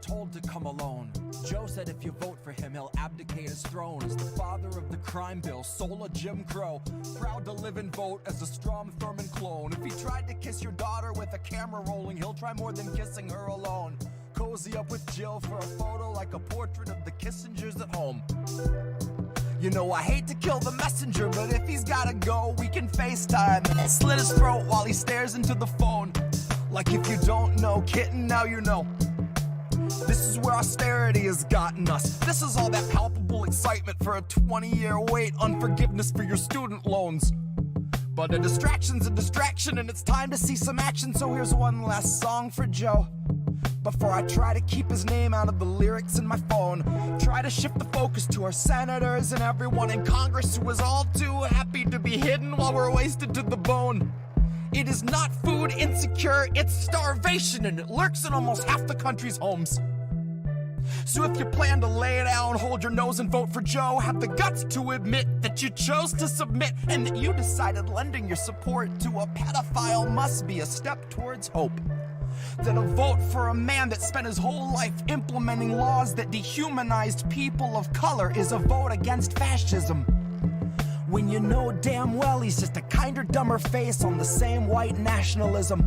told to come alone. Joe said if you vote for him, he'll abdicate his throne as the father of the crime bill, soul of Jim Crow. Proud to live and vote as a Strom Thurmond clone. If he tried to kiss your daughter with a camera rolling, he'll try more than kissing her alone. Cozy up with Jill for a photo like a portrait of the Kissingers at home. You know I hate to kill the messenger, but if he's gotta go, we can FaceTime. And I'll slit his throat while he stares into the phone. Like if you don't know, kitten, now you know. This is where austerity has gotten us. This is all that palpable excitement for a 20-year wait on forgiveness for your student loans. But a distraction's a distraction, and it's time to see some action. So here's one last song for Joe, before I try to keep his name out of the lyrics in my phone. Try to shift the focus to our senators and everyone in Congress who is all too happy to be hidden while we're wasted to the bone. It is not food insecure, it's starvation, and it lurks in almost half the country's homes. So if you plan to lay down, hold your nose and vote for Joe, have the guts to admit that you chose to submit, and that you decided lending your support to a pedophile must be a step towards hope. That a vote for a man that spent his whole life implementing laws that dehumanized people of color is a vote against fascism. When you know damn well he's just a kinder, dumber face on the same white nationalism.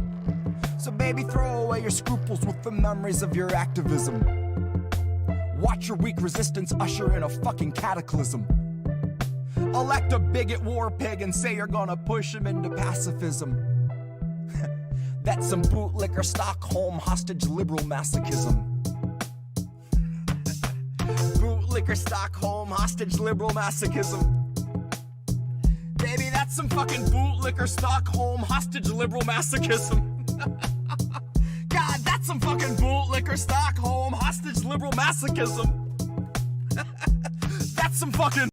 So baby, throw away your scruples with the memories of your activism. Watch your weak resistance usher in a fucking cataclysm. Elect a bigot war pig and say you're gonna push him into pacifism. That's some bootlicker Stockholm hostage liberal masochism. Bootlicker Stockholm hostage liberal masochism. Baby, that's some fucking bootlicker Stockholm hostage liberal masochism. God, that's some fucking bootlicker Stockholm hostage liberal masochism. That's some fucking...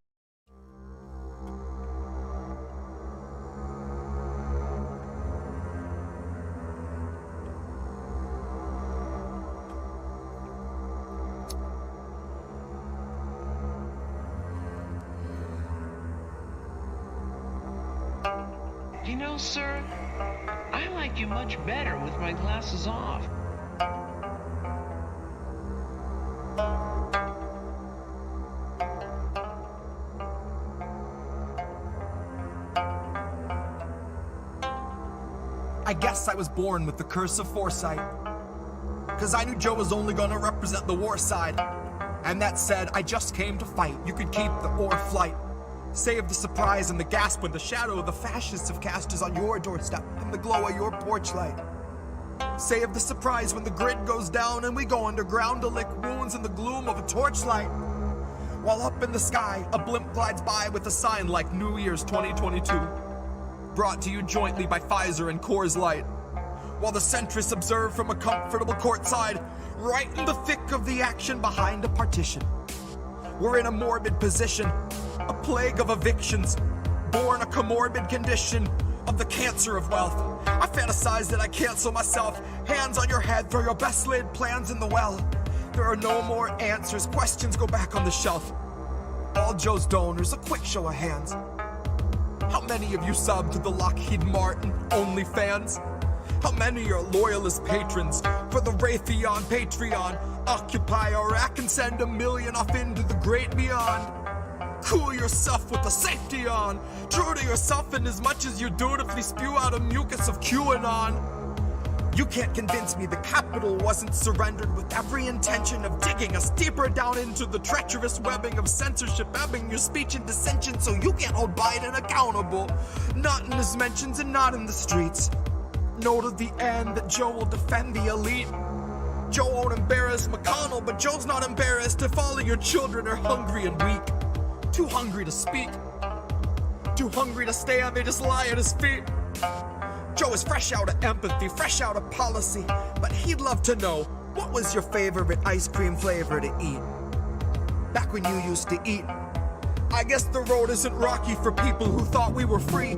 You know, sir, I like you much better with my glasses off. I guess I was born with the curse of foresight, 'cause I knew Joe was only gonna represent the war side. And that said, I just came to fight. You could keep the or flight. Save the surprise and the gasp when the shadow of the fascists have cast is on your doorstep in the glow of your porch light. Save the surprise when the grid goes down and we go underground to lick wounds in the gloom of a torchlight. While up in the sky, a blimp glides by with a sign like New Year's 2022. Brought to you jointly by Pfizer and Coors Light. While the centrists observe from a comfortable courtside, right in the thick of the action behind a partition. We're in a morbid position, a plague of evictions, born a comorbid condition of the cancer of wealth. I fantasize that I cancel myself. Hands on your head, throw your best laid plans in the well. There are no more answers, questions go back on the shelf. All Joe's donors, a quick show of hands. How many of you subbed to the Lockheed Martin OnlyFans? How many are loyalist patrons for the Raytheon Patreon? Occupy Iraq and send $1 million off into the great beyond. Cool yourself with the safety on. True to yourself in as much as you dutifully spew out a mucus of QAnon. You can't convince me the capital wasn't surrendered with every intention of digging us deeper down into the treacherous webbing of censorship, ebbing your speech and dissension so you can't hold Biden accountable. Not in his mentions and not in the streets. Know to the end that Joe will defend the elite. Joe won't embarrass McConnell, but Joe's not embarrassed if all of your children are hungry and weak. Too hungry to speak. Too hungry to stand, they just lie at his feet. Joe is fresh out of empathy, fresh out of policy, but he'd love to know, what was your favorite ice cream flavor to eat? Back when you used to eat. I guess the road isn't rocky for people who thought we were free.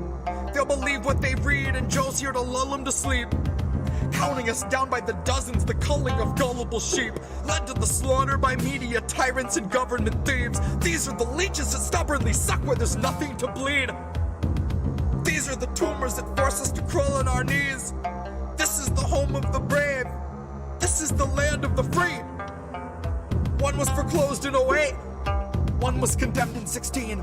They'll believe what they read, and Joe's here to lull them to sleep. Counting us down by the dozens, the culling of gullible sheep, led to the slaughter by media tyrants and government thieves. These are the leeches that stubbornly suck where there's nothing to bleed. These are the tumors that force us to crawl on our knees. This is the home of the brave. This is the land of the free. was foreclosed in '08. One was condemned in '16.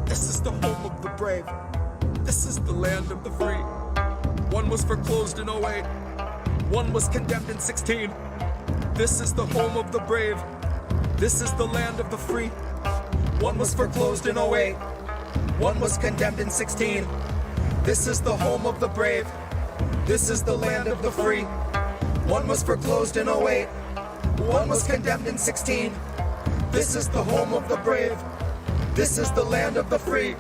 This is the home of the brave. This is the land of the free. One was foreclosed in '08. One was condemned in '16. This is the home of the brave. This is the land of the free. One was foreclosed in '08. One was condemned in '16. This is the home of the brave. This is the land of the free. One was foreclosed in '08. One was condemned in '16. This is the home of the brave. This is the land of the free.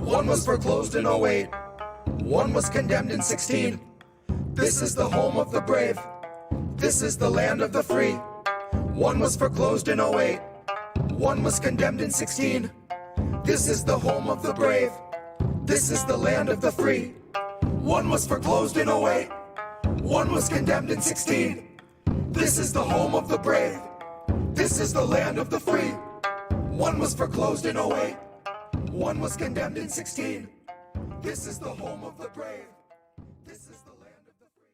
One was foreclosed in '08. One was condemned in '16. This is the home of the brave. This is the land of the free. One was foreclosed in '08. One was condemned in '16. This is the home of the brave. This is the land of the free. One was foreclosed in '08. One was condemned in '16. This is the home of the brave. This is the land of the free. One was foreclosed in '08. One was condemned in '16. This is the home of the brave. This is the land of the free.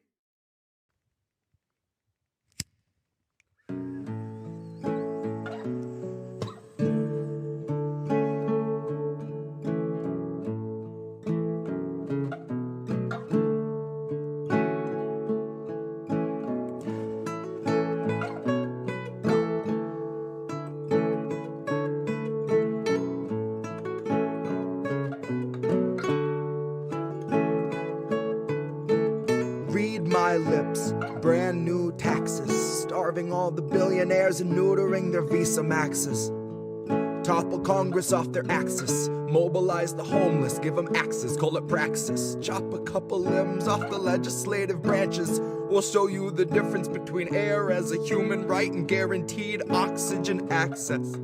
My lips, brand new taxes, starving all the billionaires and neutering their Visa Maxes. Topple Congress off their axis, mobilize the homeless, give them axes, call it praxis. Chop a couple limbs off the legislative branches. We'll show you the difference between air as a human right and guaranteed oxygen access.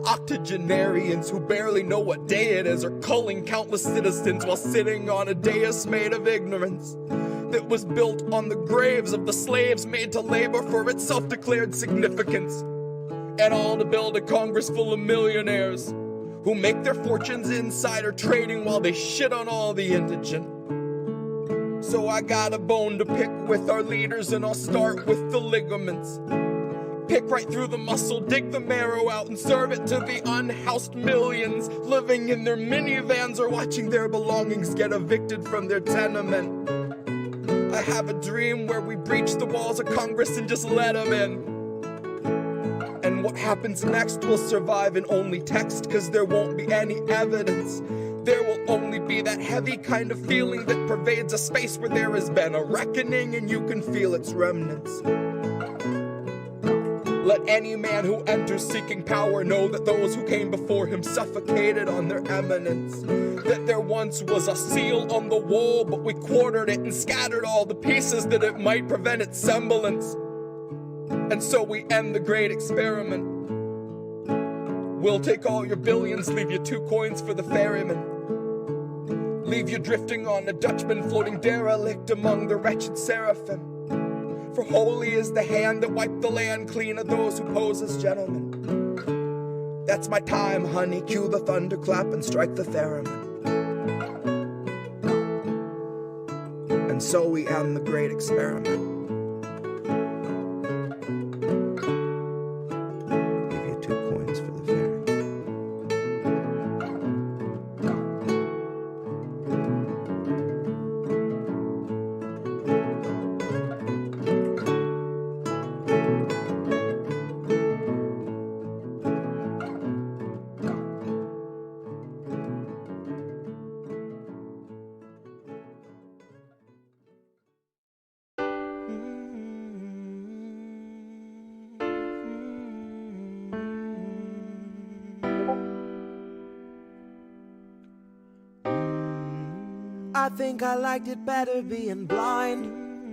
Octogenarians who barely know what day it is are culling countless citizens while sitting on a dais made of ignorance that was built on the graves of the slaves made to labor for its self-declared significance. And all to build a Congress full of millionaires who make their fortunes insider trading while they shit on all the indigent. So I got a bone to pick with our leaders, and I'll start with the ligaments. Pick right through the muscle, dig the marrow out, and serve it to the unhoused millions living in their minivans or watching their belongings get evicted from their tenement. I have a dream where we breach the walls of Congress and just let them in. And what happens next will survive in only text, cause there won't be any evidence. There will only be that heavy kind of feeling that pervades a space where there has been a reckoning and you can feel its remnants. Let any man who enters seeking power know that those who came before him suffocated on their eminence. That there once was a seal on the wall, but we quartered it and scattered all the pieces that it might prevent its semblance. And so we end the great experiment. We'll take all your billions, leave you 2 coins for the ferryman. Leave you drifting on a Dutchman floating derelict among the wretched seraphim. For holy is the hand that wiped the land clean of those who pose as gentlemen. That's my time, honey, cue the thunderclap and strike the theremin. And so we end the great experiment. Give you 2 coins for the ferryman. I think I liked it better being blind,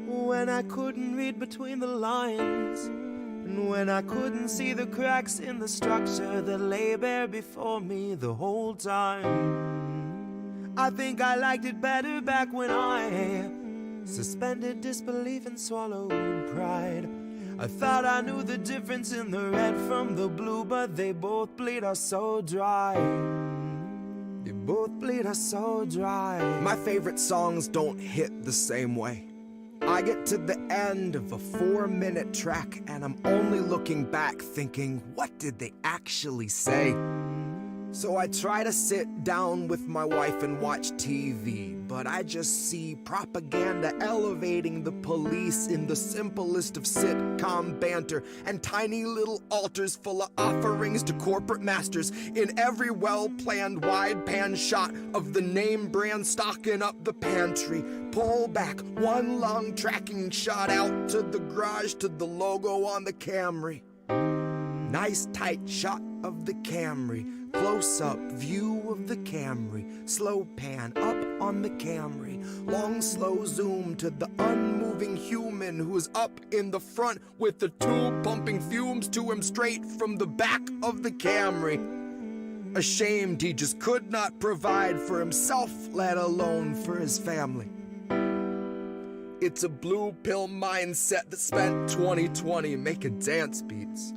when I couldn't read between the lines, and when I couldn't see the cracks in the structure that lay bare before me the whole time. I think I liked it better back when I suspended disbelief and swallowed pride. I thought I knew the difference in the red from the blue, but they both bleed us so dry. They both bleed us so dry. My favorite songs don't hit the same way. I get to the end of a 4-minute track and I'm only looking back thinking, what did they actually say? So I try to sit down with my wife and watch TV, but I just see propaganda elevating the police in the simplest of sitcom banter, and tiny little altars full of offerings to corporate masters in every well-planned wide pan shot of the name brand stocking up the pantry. Pull back one long tracking shot out to the garage to the logo on the Camry. Nice tight shot of the Camry. Close-up view of the Camry, slow pan up on the Camry, long slow zoom to the unmoving human who is up in the front with the tube pumping fumes to him straight from the back of the Camry. Ashamed he just could not provide for himself, let alone for his family. It's a blue pill mindset that spent 2020 making dance beats.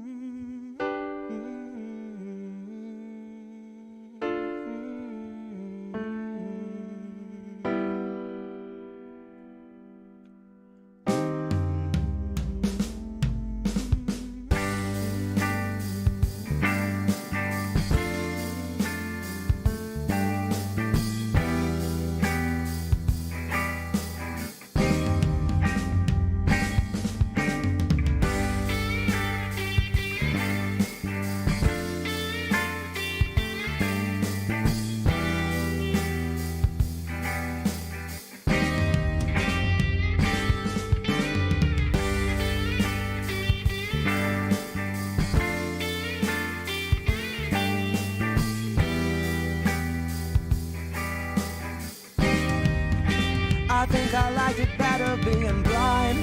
I think I liked it better being blind,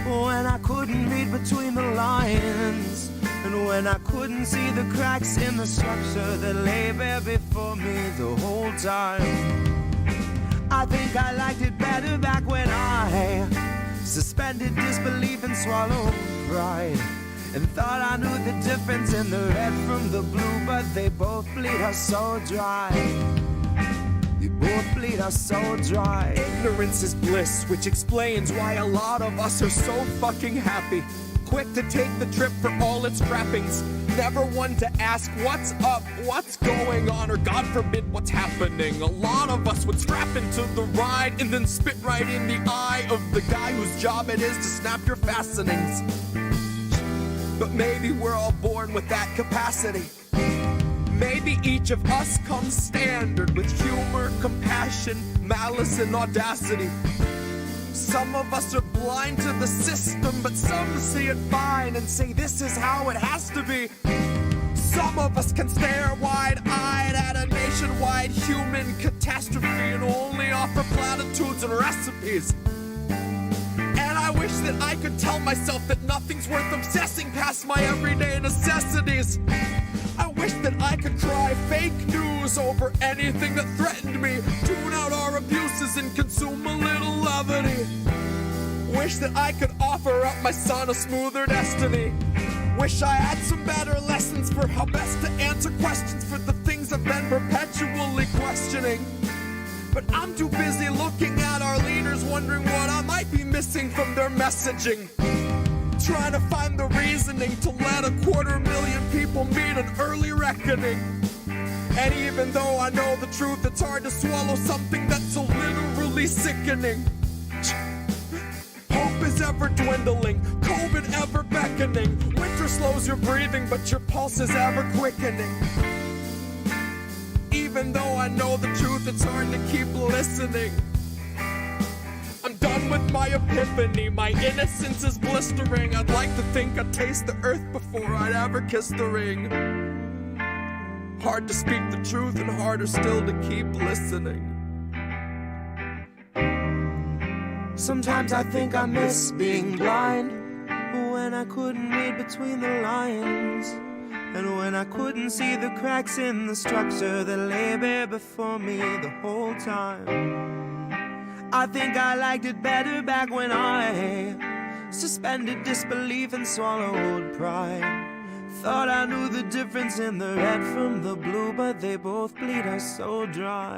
when I couldn't read between the lines, and when I couldn't see the cracks in the structure that lay bare before me the whole time. I think I liked it better back when I suspended disbelief and swallowed pride, and thought I knew the difference in the red from the blue, but they both bleed us so dry. They both bleed us so dry. Ignorance is bliss, which explains why a lot of us are so fucking happy. Quick to take the trip for all its trappings. Never one to ask what's up, what's going on, or God forbid what's happening. A lot of us would strap into the ride and then spit right in the eye of the guy whose job it is to snap your fastenings. But maybe we're all born with that capacity. Maybe each of us comes standard with humor, compassion, malice, and audacity. Some of us are blind to the system, but some see it fine and say this is how it has to be. Some of us can stare wide-eyed at a nationwide human catastrophe and only offer platitudes and recipes. And I wish that I could tell myself that nothing's worth obsessing past my everyday necessities. I wish that I could cry fake news over anything that threatened me, tune out our abuses and consume a little levity. Wish that I could offer up my son a smoother destiny. Wish I had some better lessons for how best to answer questions for the things I've been perpetually questioning. But I'm too busy looking at our leaders, wondering what I might be missing from their messaging. Trying to find the reasoning to let 250,000 people meet an early reckoning. And even though I know the truth, it's hard to swallow something that's so literally sickening. Hope is ever dwindling, COVID ever beckoning. Winter slows your breathing, but your pulse is ever quickening. Even though I know the truth, it's hard to keep listening. I'm done with my epiphany, my innocence is blistering. I'd like to think I'd taste the earth before I'd ever kiss the ring. Hard to speak the truth and harder still to keep listening. Sometimes I think I miss being blind, when I couldn't read between the lines, and when I couldn't see the cracks in the structure that lay bare before me the whole time. I think I liked it better back when I suspended disbelief and swallowed pride. Thought I knew the difference in the red from the blue, but they both bleed us so dry.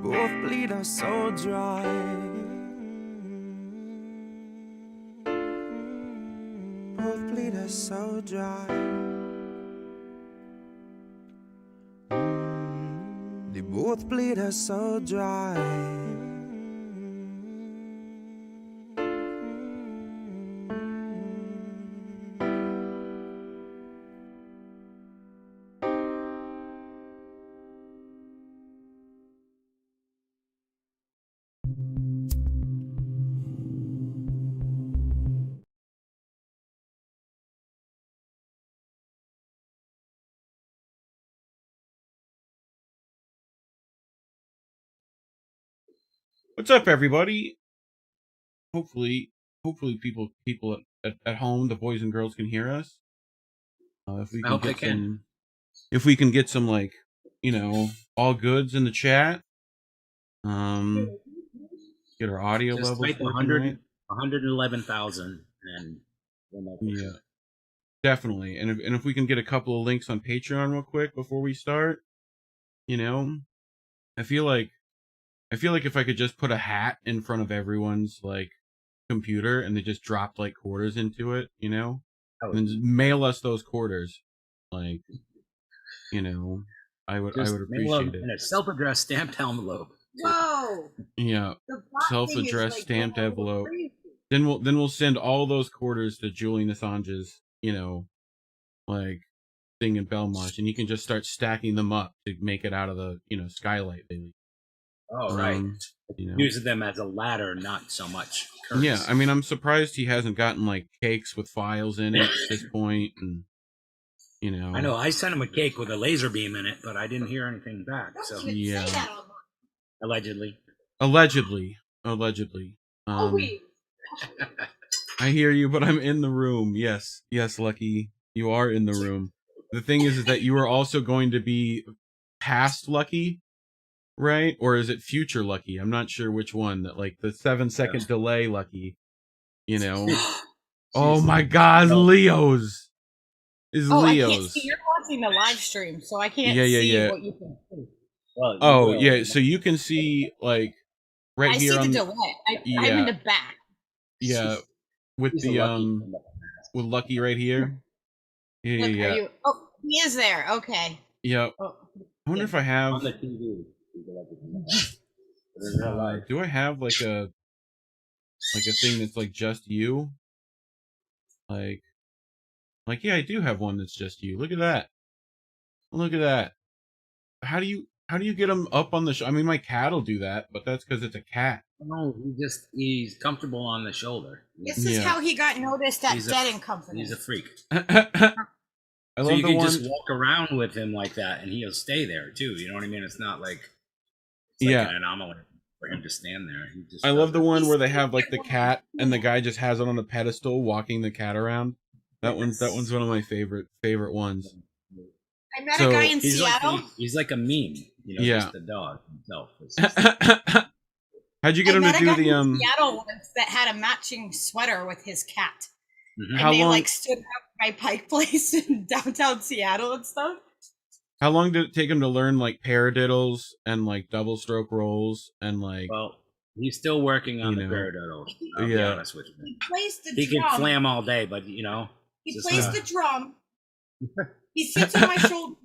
Both bleed us so dry. us so dry. They both bleed us so dry. What's up, everybody? Hopefully people at home, the boys and girls, can hear us. If we can get some like, all goods in the chat. Get our audio just levels. 111,000 and yeah, definitely. And if we can get a couple of links on Patreon real quick before we start, I feel like if I could just put a hat in front of everyone's like computer and they just dropped like quarters into it, and just mail us those quarters, like, I would appreciate it. In a self-addressed stamped envelope. Whoa! Yeah, self-addressed stamped envelope. Then we'll send all those quarters to Julian Assange's, like thing in Belmarsh, and he can just start stacking them up to make it out of the skylight they leave. Oh, right. Using them as a ladder, not so much curse. Yeah, I mean, I'm surprised he hasn't gotten like cakes with files in it at this point, and I know I sent him a cake with a laser beam in it, but I didn't hear anything back. So yeah, allegedly. I hear you, but I'm in the room. Yes, Lucky, you are in the room. The thing is that you are also going to be past Lucky. Right? Or is it future Lucky? I'm not sure which one. That like the 7-second delay Lucky. Oh my God, Leo's. Leo's. I can't see. You're watching the live stream, so I can't see what you can see. Well, yeah. So you can see like right here on the delay. I'm in the back. Yeah, with He's the with Lucky right here. Yeah. Oh, he is there. Okay. Yeah. Oh, I wonder if I have. On the TV. Do I have like a thing that's like just you? Like yeah, I do have one that's just you. Look at that. How do you get them up on the I mean, my cat will do that, but that's because it's a cat. No, he's comfortable on the shoulder. This is how he got noticed at Dead and Company. He's a freak. I so love you the can one... just walk around with him like that, and he'll stay there too. You know what I mean? It's not like an anomaly for him to stand there. I love the one where they have like the cat, and the guy just has it on a pedestal, walking the cat around. That one's one of my favorite ones. I met a guy in Seattle. He's like a meme, just the dog himself. How'd you get him to do the Seattle once that had a matching sweater with his cat. Mm-hmm. And they like stood out by Pike Place in downtown Seattle and stuff. How long did it take him to learn like paradiddles and like double stroke rolls and like? Well, he's still working on the paradiddles. I'll be honest with you. He plays the drum. He can flam all day, but he plays the drum. He sits on my shoulder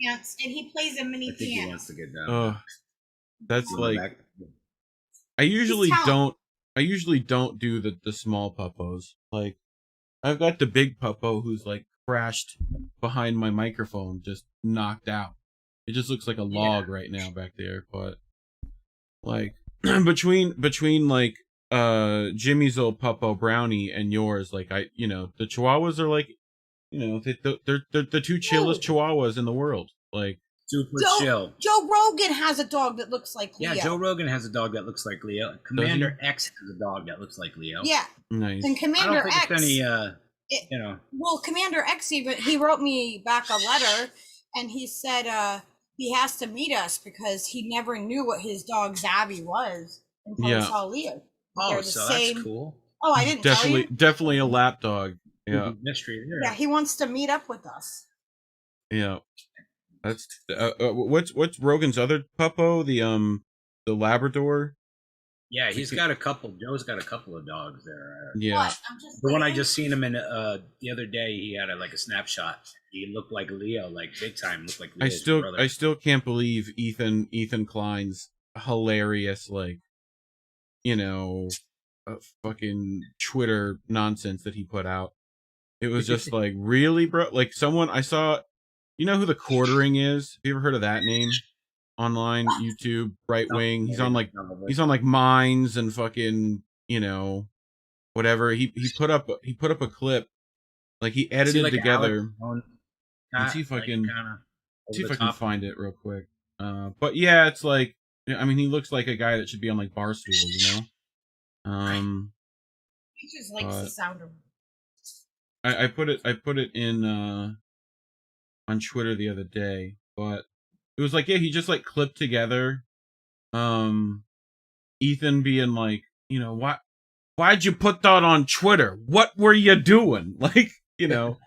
pants and he plays a mini piano. He wants to get down. Oh, that's like. I usually don't do the small puppos. Like, I've got the big puppo who's like crashed behind my microphone, just knocked out. It just looks like a log right now back there. But like between like Jimmy's old puppo Brownie and yours, like the Chihuahuas are like they're the two chillest Chihuahuas in the world. Like super chill. Joe Rogan has a dog that looks like Leo. Yeah, Joe Rogan has a dog that looks like Leo. Commander X has a dog that looks like Leo. Yeah. Nice. And Commander X. Well, Commander X he wrote me back a letter, and he said he has to meet us because he never knew what his dog Zabby was until he saw Leo. Oh, so that's cool. Oh, I didn't tell you. Definitely a lap dog. Yeah. Mystery there. Yeah, he wants to meet up with us. Yeah. That's what's Rogan's other puppo, the Labrador? Yeah, he's got a couple. Joe's got a couple of dogs there. Yeah. The one I just seen him in the other day, he had like a snapshot. He looked like Leo, like big time. Looked like Leo's brother. I still can't believe Ethan Klein's hilarious, like, you know, fucking Twitter nonsense that he put out. It was just like, really, bro? Like, someone I saw, you know who the Quartering is? Have you ever heard of that name? Online, YouTube, right wing. He's on like Minds and fucking, you know, whatever. He put up a clip, like he edited like together. Let's see if I can find it real quick. But yeah, it's like, I mean, he looks like a guy that should be on like Barstool, you know. He just likes the sound of. I put it in on Twitter the other day, but it was like, yeah, he just like clipped together Ethan being like, you know, why'd you put that on Twitter? What were you doing? Like, you know,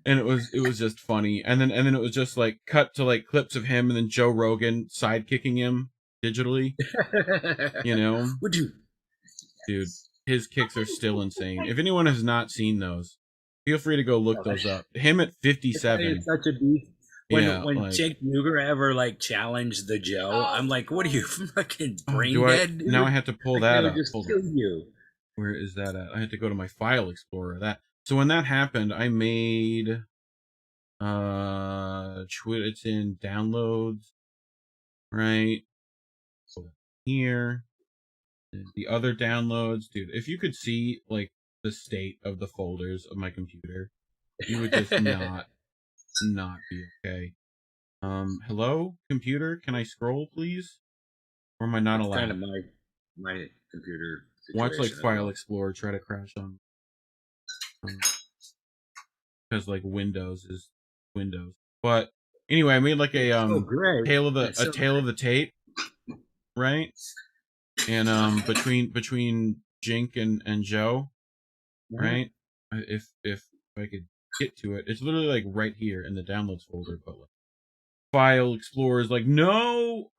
and it was just funny. And then it was just like cut to like clips of him and then Joe Rogan sidekicking him digitally. You know? Dude, his kicks are still insane. If anyone has not seen those, feel free to go look those up. Him at 57. It's such a beast. When like, Jake Muger ever like challenged the Joe, I'm like, what are you fucking brain dead? Dude? Now I have to pull that up. Just kill you. Where is that at? I had to go to my file explorer. So when that happened, I made Twitter. It's in downloads, right? Here, the other downloads, dude. If you could see like the state of the folders of my computer, you would just not be okay. Hello, computer, can I scroll, please? Or am I not allowed? Kind of my computer situation. Watch like File Explorer try to crash on, because like Windows is Windows. But anyway, I made like a tale of the tape, right? And between Jink and Joe, right? If I could get to it, it's literally like right here in the downloads folder, but like File Explorer is like, no.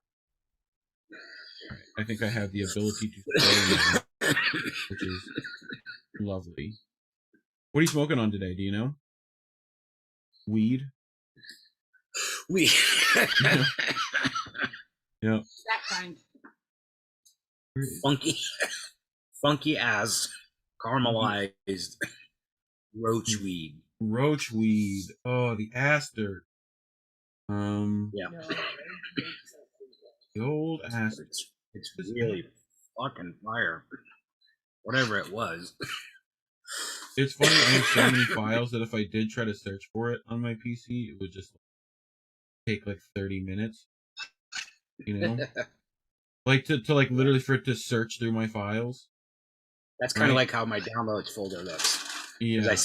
Right, I think I have the ability to scroll now, which is lovely. What are you smoking on today? Do you know? Weed. Yeah. That kind. Funky as caramelized roach weed. Roach weed. Oh, the aster. Yeah. The old aster. It's really fucking fire. Whatever it was. It's funny, I have so many files that if I did try to search for it on my PC, it would just take like 30 minutes. You know? Like to like literally for it to search through my files. That's kind of like how my downloads folder looks. Yeah. I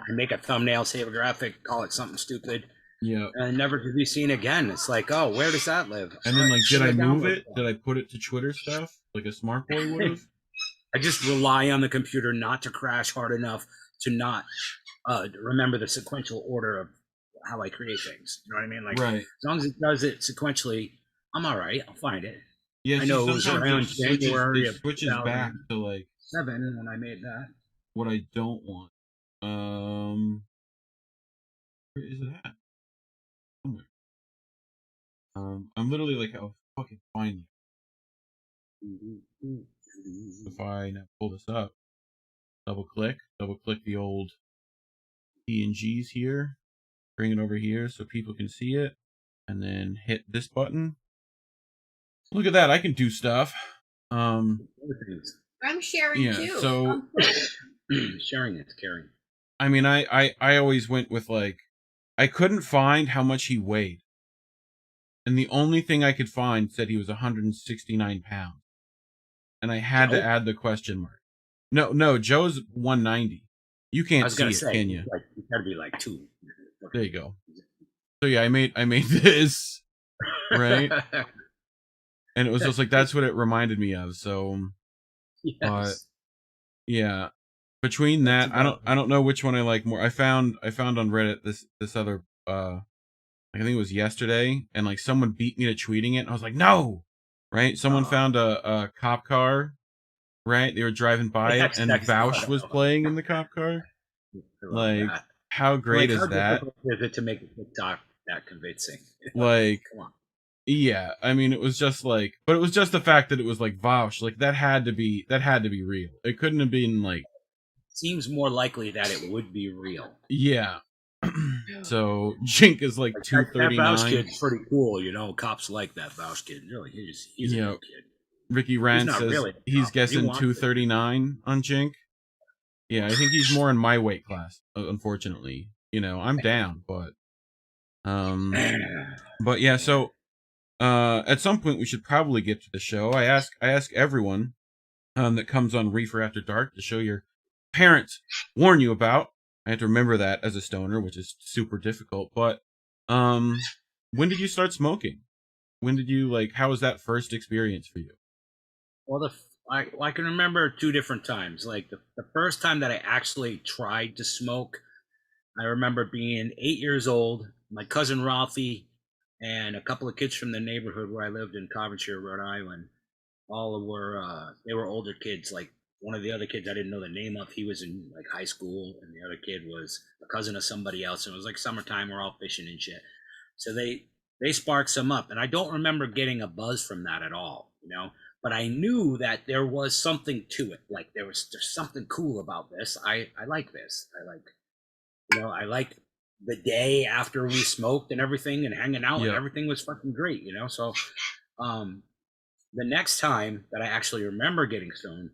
make a thumbnail, save a graphic, call it something stupid. Yeah. And never to be seen again. It's like, oh, where does that live? And then like, did I move it? Did I put it to Twitter stuff? Like a smart boy would have? I just rely on the computer not to crash hard enough to not remember the sequential order of how I create things. You know what I mean? Like, right. As long as it does it sequentially, I'm all right. I'll find it. Yeah, I know it was around January it switches back to like 7 when I made that. What I don't want. Where is it at? Somewhere. I'm literally like, I'll fucking find you. If I now pull this up, double click the old PNGs here, bring it over here so people can see it, and then hit this button. Look at that, I can do stuff. I'm sharing too. So sharing is caring. I mean, I always went with like, I couldn't find how much he weighed. And the only thing I could find said he was 169 pounds. And I had to add the question mark. No, Joe's 190. You can't see it, can you? Like, it's gotta be like 2. There you go. So yeah, I made this, right? And it was just like, that's what it reminded me of. So, yes. Yeah, between that, I don't know which one I like more. I found on Reddit this other, I think it was yesterday, and like someone beat me to tweeting it. And I was like, no, right? Someone found a cop car right? They were driving by it, and Vouch was playing in the cop car. Like, that. How great is that? Is it to make a TikTok that convincing? Like, come on. Yeah, I mean, it was just like, but it was just the fact that it was like Vouch. Like, that had to be real. It couldn't have been like. Seems more likely that it would be real. Yeah. So Jink is like 239. That Vouch kid's pretty cool, you know. Cops like that Vouch kid. Really, he's a good kid. Ricky Rand says really he's guessing 239 on Jink. Yeah, I think he's more in my weight class. Unfortunately, you know, I'm down, but yeah. So at some point we should probably get to the show. I ask everyone that comes on Reefer After Dark to show your parents warn you about. I have to remember that as a stoner, which is super difficult. But when did you start smoking? When did you how was that first experience for you? Well, I can remember 2 different times. Like the first time that I actually tried to smoke, I remember being 8 years old. My cousin Ralphie and a couple of kids from the neighborhood where I lived in Coventry, Rhode Island, all were they were older kids. Like one of the other kids I didn't know the name of, he was in like high school, and the other kid was a cousin of somebody else. And it was like summertime, we're all fishing and shit. So they sparked some up, and I don't remember getting a buzz from that at all, you know. But I knew that there was something to it. Like there's something cool about this. I like this. I liked the day after we smoked and everything and hanging out and everything was fucking great, you know. So the next time that I actually remember getting stoned,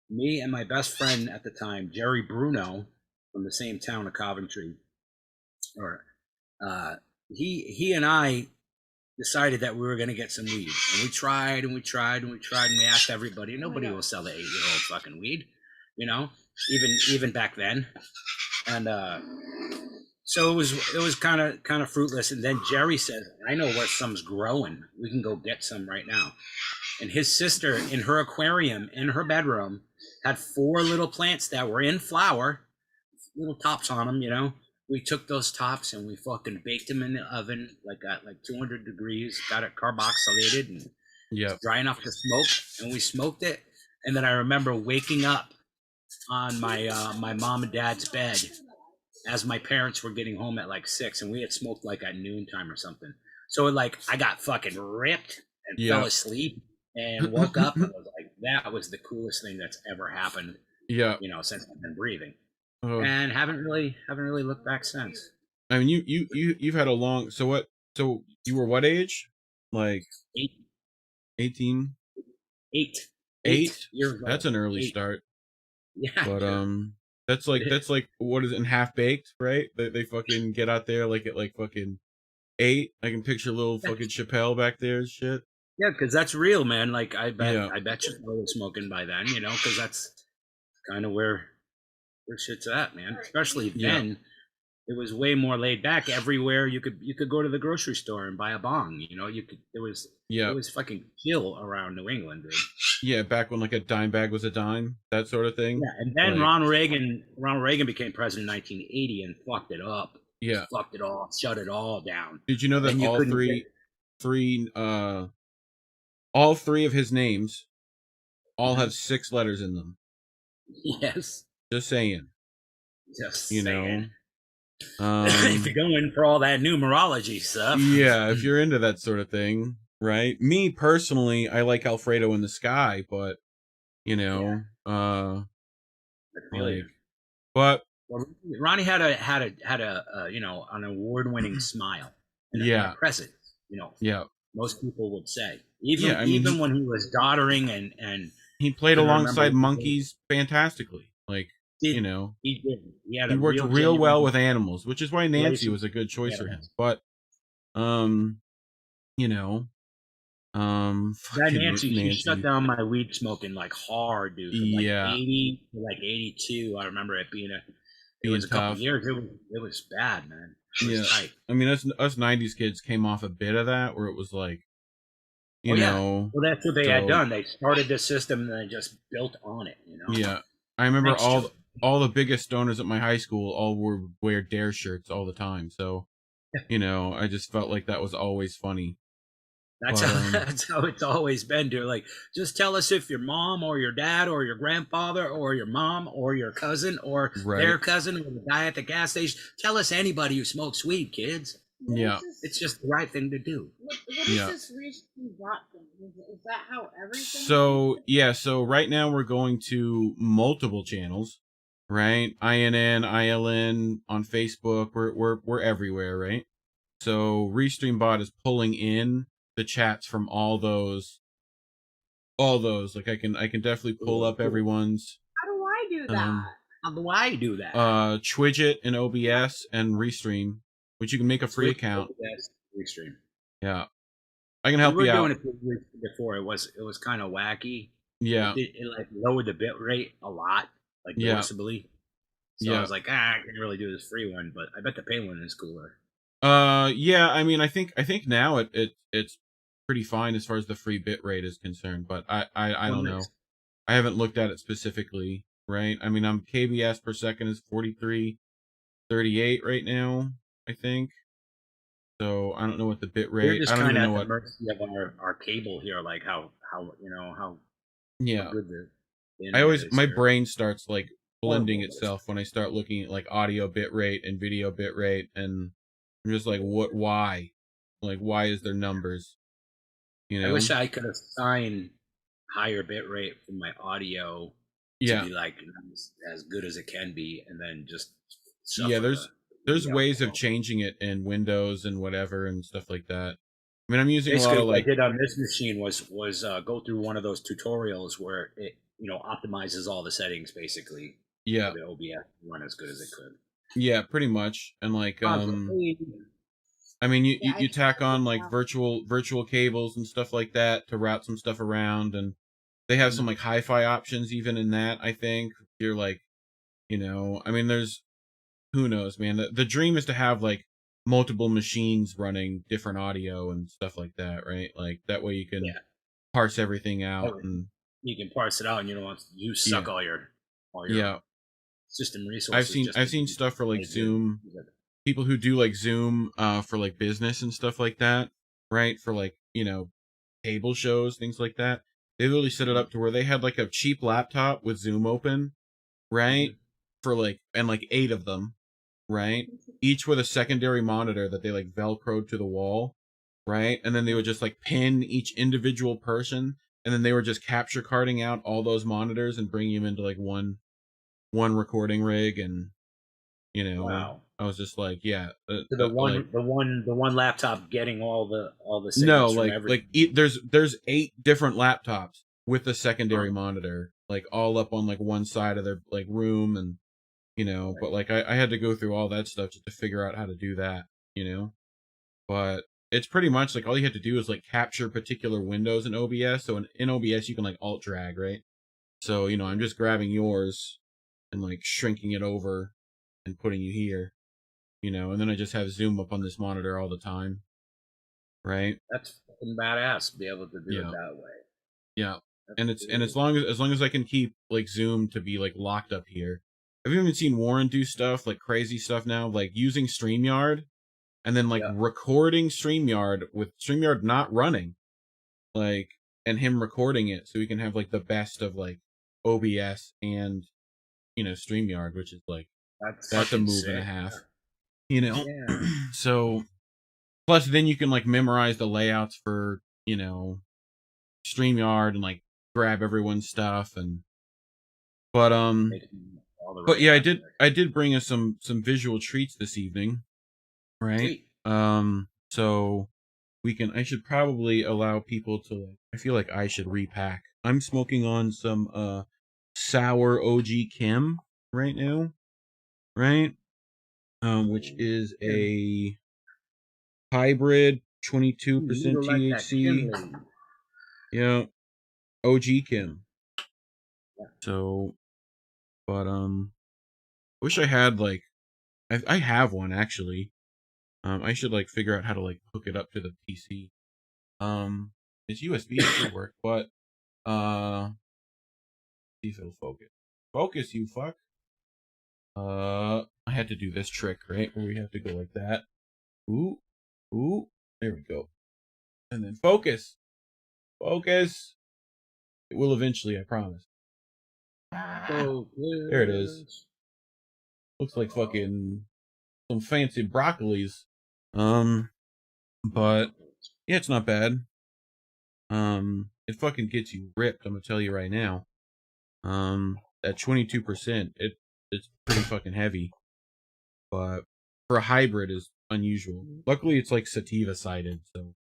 me and my best friend at the time, Jerry Bruno, from the same town of Coventry, he and I decided that we were going to get some weed, and we tried and we asked everybody, and nobody will sell the 8-year-old fucking weed, you know, even back then. And so it was kind of fruitless. And then Jerry said, I know where some's growing, we can go get some right now. And his sister, in her aquarium in her bedroom, had 4 little plants that were in flower, little tops on them, you know. We took those tops and we fucking baked them in the oven, at 200 degrees, got it carboxylated and dry enough to smoke, and we smoked it. And then I remember waking up on my my mom and dad's bed as my parents were getting home at 6, and we had smoked at noontime or something. So I got fucking ripped and fell asleep and woke up and was like, that was the coolest thing that's ever happened. Yeah, you know, since I've been breathing. And haven't really looked back since. I mean, you've had a long. So you were what age? 8. 18. 8. 8 years old. That's an early start. Yeah. But that's what is it, in Half Baked, right? They fucking get out there at fucking 8. I can picture little fucking Chappelle back there and shit. Yeah, because that's real, man. I bet you started smoking by then, you know, because that's kind of where shit's at, man. Especially then, it was way more laid back. Everywhere you could go to the grocery store and buy a bong. You know, it was fucking chill around New England, dude. Yeah, back when a dime bag was a dime, that sort of thing. Yeah, and then Ronald Reagan became president in 1980 and fucked it up. Yeah, fucked it all, shut it all down. Did you know that all three of his names all have 6 letters in them? Yes. Just saying. You know. If you're going for all that numerology stuff. Yeah, if you're into that sort of thing, right? Me personally, I like Alfredo in the Sky, but you know, but Ronnie had a you know, an award-winning smile. And a presence, you know. Yeah. Most people would say, even when he was doddering and he played alongside monkeys fantastically. You know, he did. He worked real well with animals, which is why Nancy was a good choice for him. But, you know, that Nancy, she shut down my weed smoking hard, dude. From 80 to 82, I remember it being it was a couple years. It was bad, man. It was tight. I mean, us 90s kids came off a bit of that, where it was you know. Well, that's what they had done. They started this system and they just built on it. You know. Yeah, I remember all the biggest stoners at my high school all wear Dare shirts all the time. So, you know, I just felt like that was always funny. That's how it's always been, dude. Like, just tell us if your mom or your dad or your grandfather or your mom or your cousin or their cousin or the guy at the gas station. Tell us anybody who smokes weed, kids. Yeah. It's just the right thing to do. What is this recently bought thing? Is that how everything? So right now we're going to multiple channels, right? INN, ILN on Facebook. We're everywhere, right? So Restreambot is pulling in the chats from all those. Like I can definitely pull up everyone's. How do I do that? How do I do that? Twidget and OBS and Restream, which you can make a free account. Restream. Yeah, I can help you out. We were doing it before. It was kind of wacky. Yeah, it like lowered the bit rate a lot, like noticeably. So I was like, I can't really do this free one, but I bet the pay one is cooler. Yeah, I mean, I think now it's pretty fine as far as the free bit rate is concerned, but I don't know. I haven't looked at it specifically, right? I mean, KBS per second is 43.38 right now, I think. So I don't know what the bit rate. We're just I don't kind even of know at the mercy of our cable here, like how yeah. How good my brain starts like blending itself when I start looking at like audio bit rate and video bit rate, and I'm just like, why? Like, why is there numbers? You know? I wish I could assign higher bit rate for my audio to be like as good as it can be, and then just there's ways of changing it in Windows and whatever and stuff like that. I mean, I'm using a lot of like. What I did on this machine was go through one of those tutorials where it optimizes all the settings basically. Yeah. So the OBS run as good as it could. Yeah, pretty much, and like I mean, you tack on like virtual cables and stuff like that to route some stuff around, and they have some like hi-fi options even in that. I think you're like, I mean, there's who knows, man. The dream is to have like multiple machines running different audio and stuff like that, right? Like that way you can parse everything out, and you can parse it out, and you don't want to suck all your system resources. I've seen stuff for like Zoom. People who do like Zoom for like business and stuff like that, right? For like, table shows, things like that. They literally set it up to where they had like a cheap laptop with Zoom open, right? For like, and like 8 of them, right? Each with a secondary monitor that they like Velcroed to the wall, right? And then they would just like pin each individual person, and then they were just capture carding out all those monitors and bring them into like one recording rig, and wow. I was just like, the one laptop getting all the signals from there's 8 different laptops with a secondary monitor, like all up on like one side of their like room, and but like I had to go through all that stuff just to figure out how to do that, but it's pretty much like all you have to do is like capture particular windows in OBS. So in OBS you can like alt drag, right? So I'm just grabbing yours and like shrinking it over and putting you here, and then I just have Zoom up on this monitor all the time, right? That's fucking badass to be able to do it that way. Yeah, and as long as I can keep like Zoom to be like locked up here. I've even seen Warren do stuff like crazy stuff now, like using StreamYard and then like recording StreamYard with StreamYard not running, like, and him recording it so we can have like the best of like OBS and StreamYard, which is like that's a move and a half. So plus then you can like memorize the layouts for StreamYard and like grab everyone's stuff, and but yeah, I did bring us some visual treats this evening, right? Sweet. So I should probably allow people to like, I feel like I should repack. I'm smoking on some sour OG Kim right now, right? Which is a hybrid 22% THC. Yeah, OG Kim. So, but wish I had like, I have one actually. I should like figure out how to like hook it up to the PC. It's USB, it should work, but see if it'll focus. Focus, you fuck. I had to do this trick, right? Where we have to go like that. Ooh, there we go. And then focus. Focus. It will eventually, I promise. There it is. Looks like fucking some fancy broccolis. But yeah, it's not bad. It fucking gets you ripped, I'm gonna tell you right now. At 22%, it's pretty fucking heavy. But for a hybrid is unusual. Luckily it's like sativa sided, so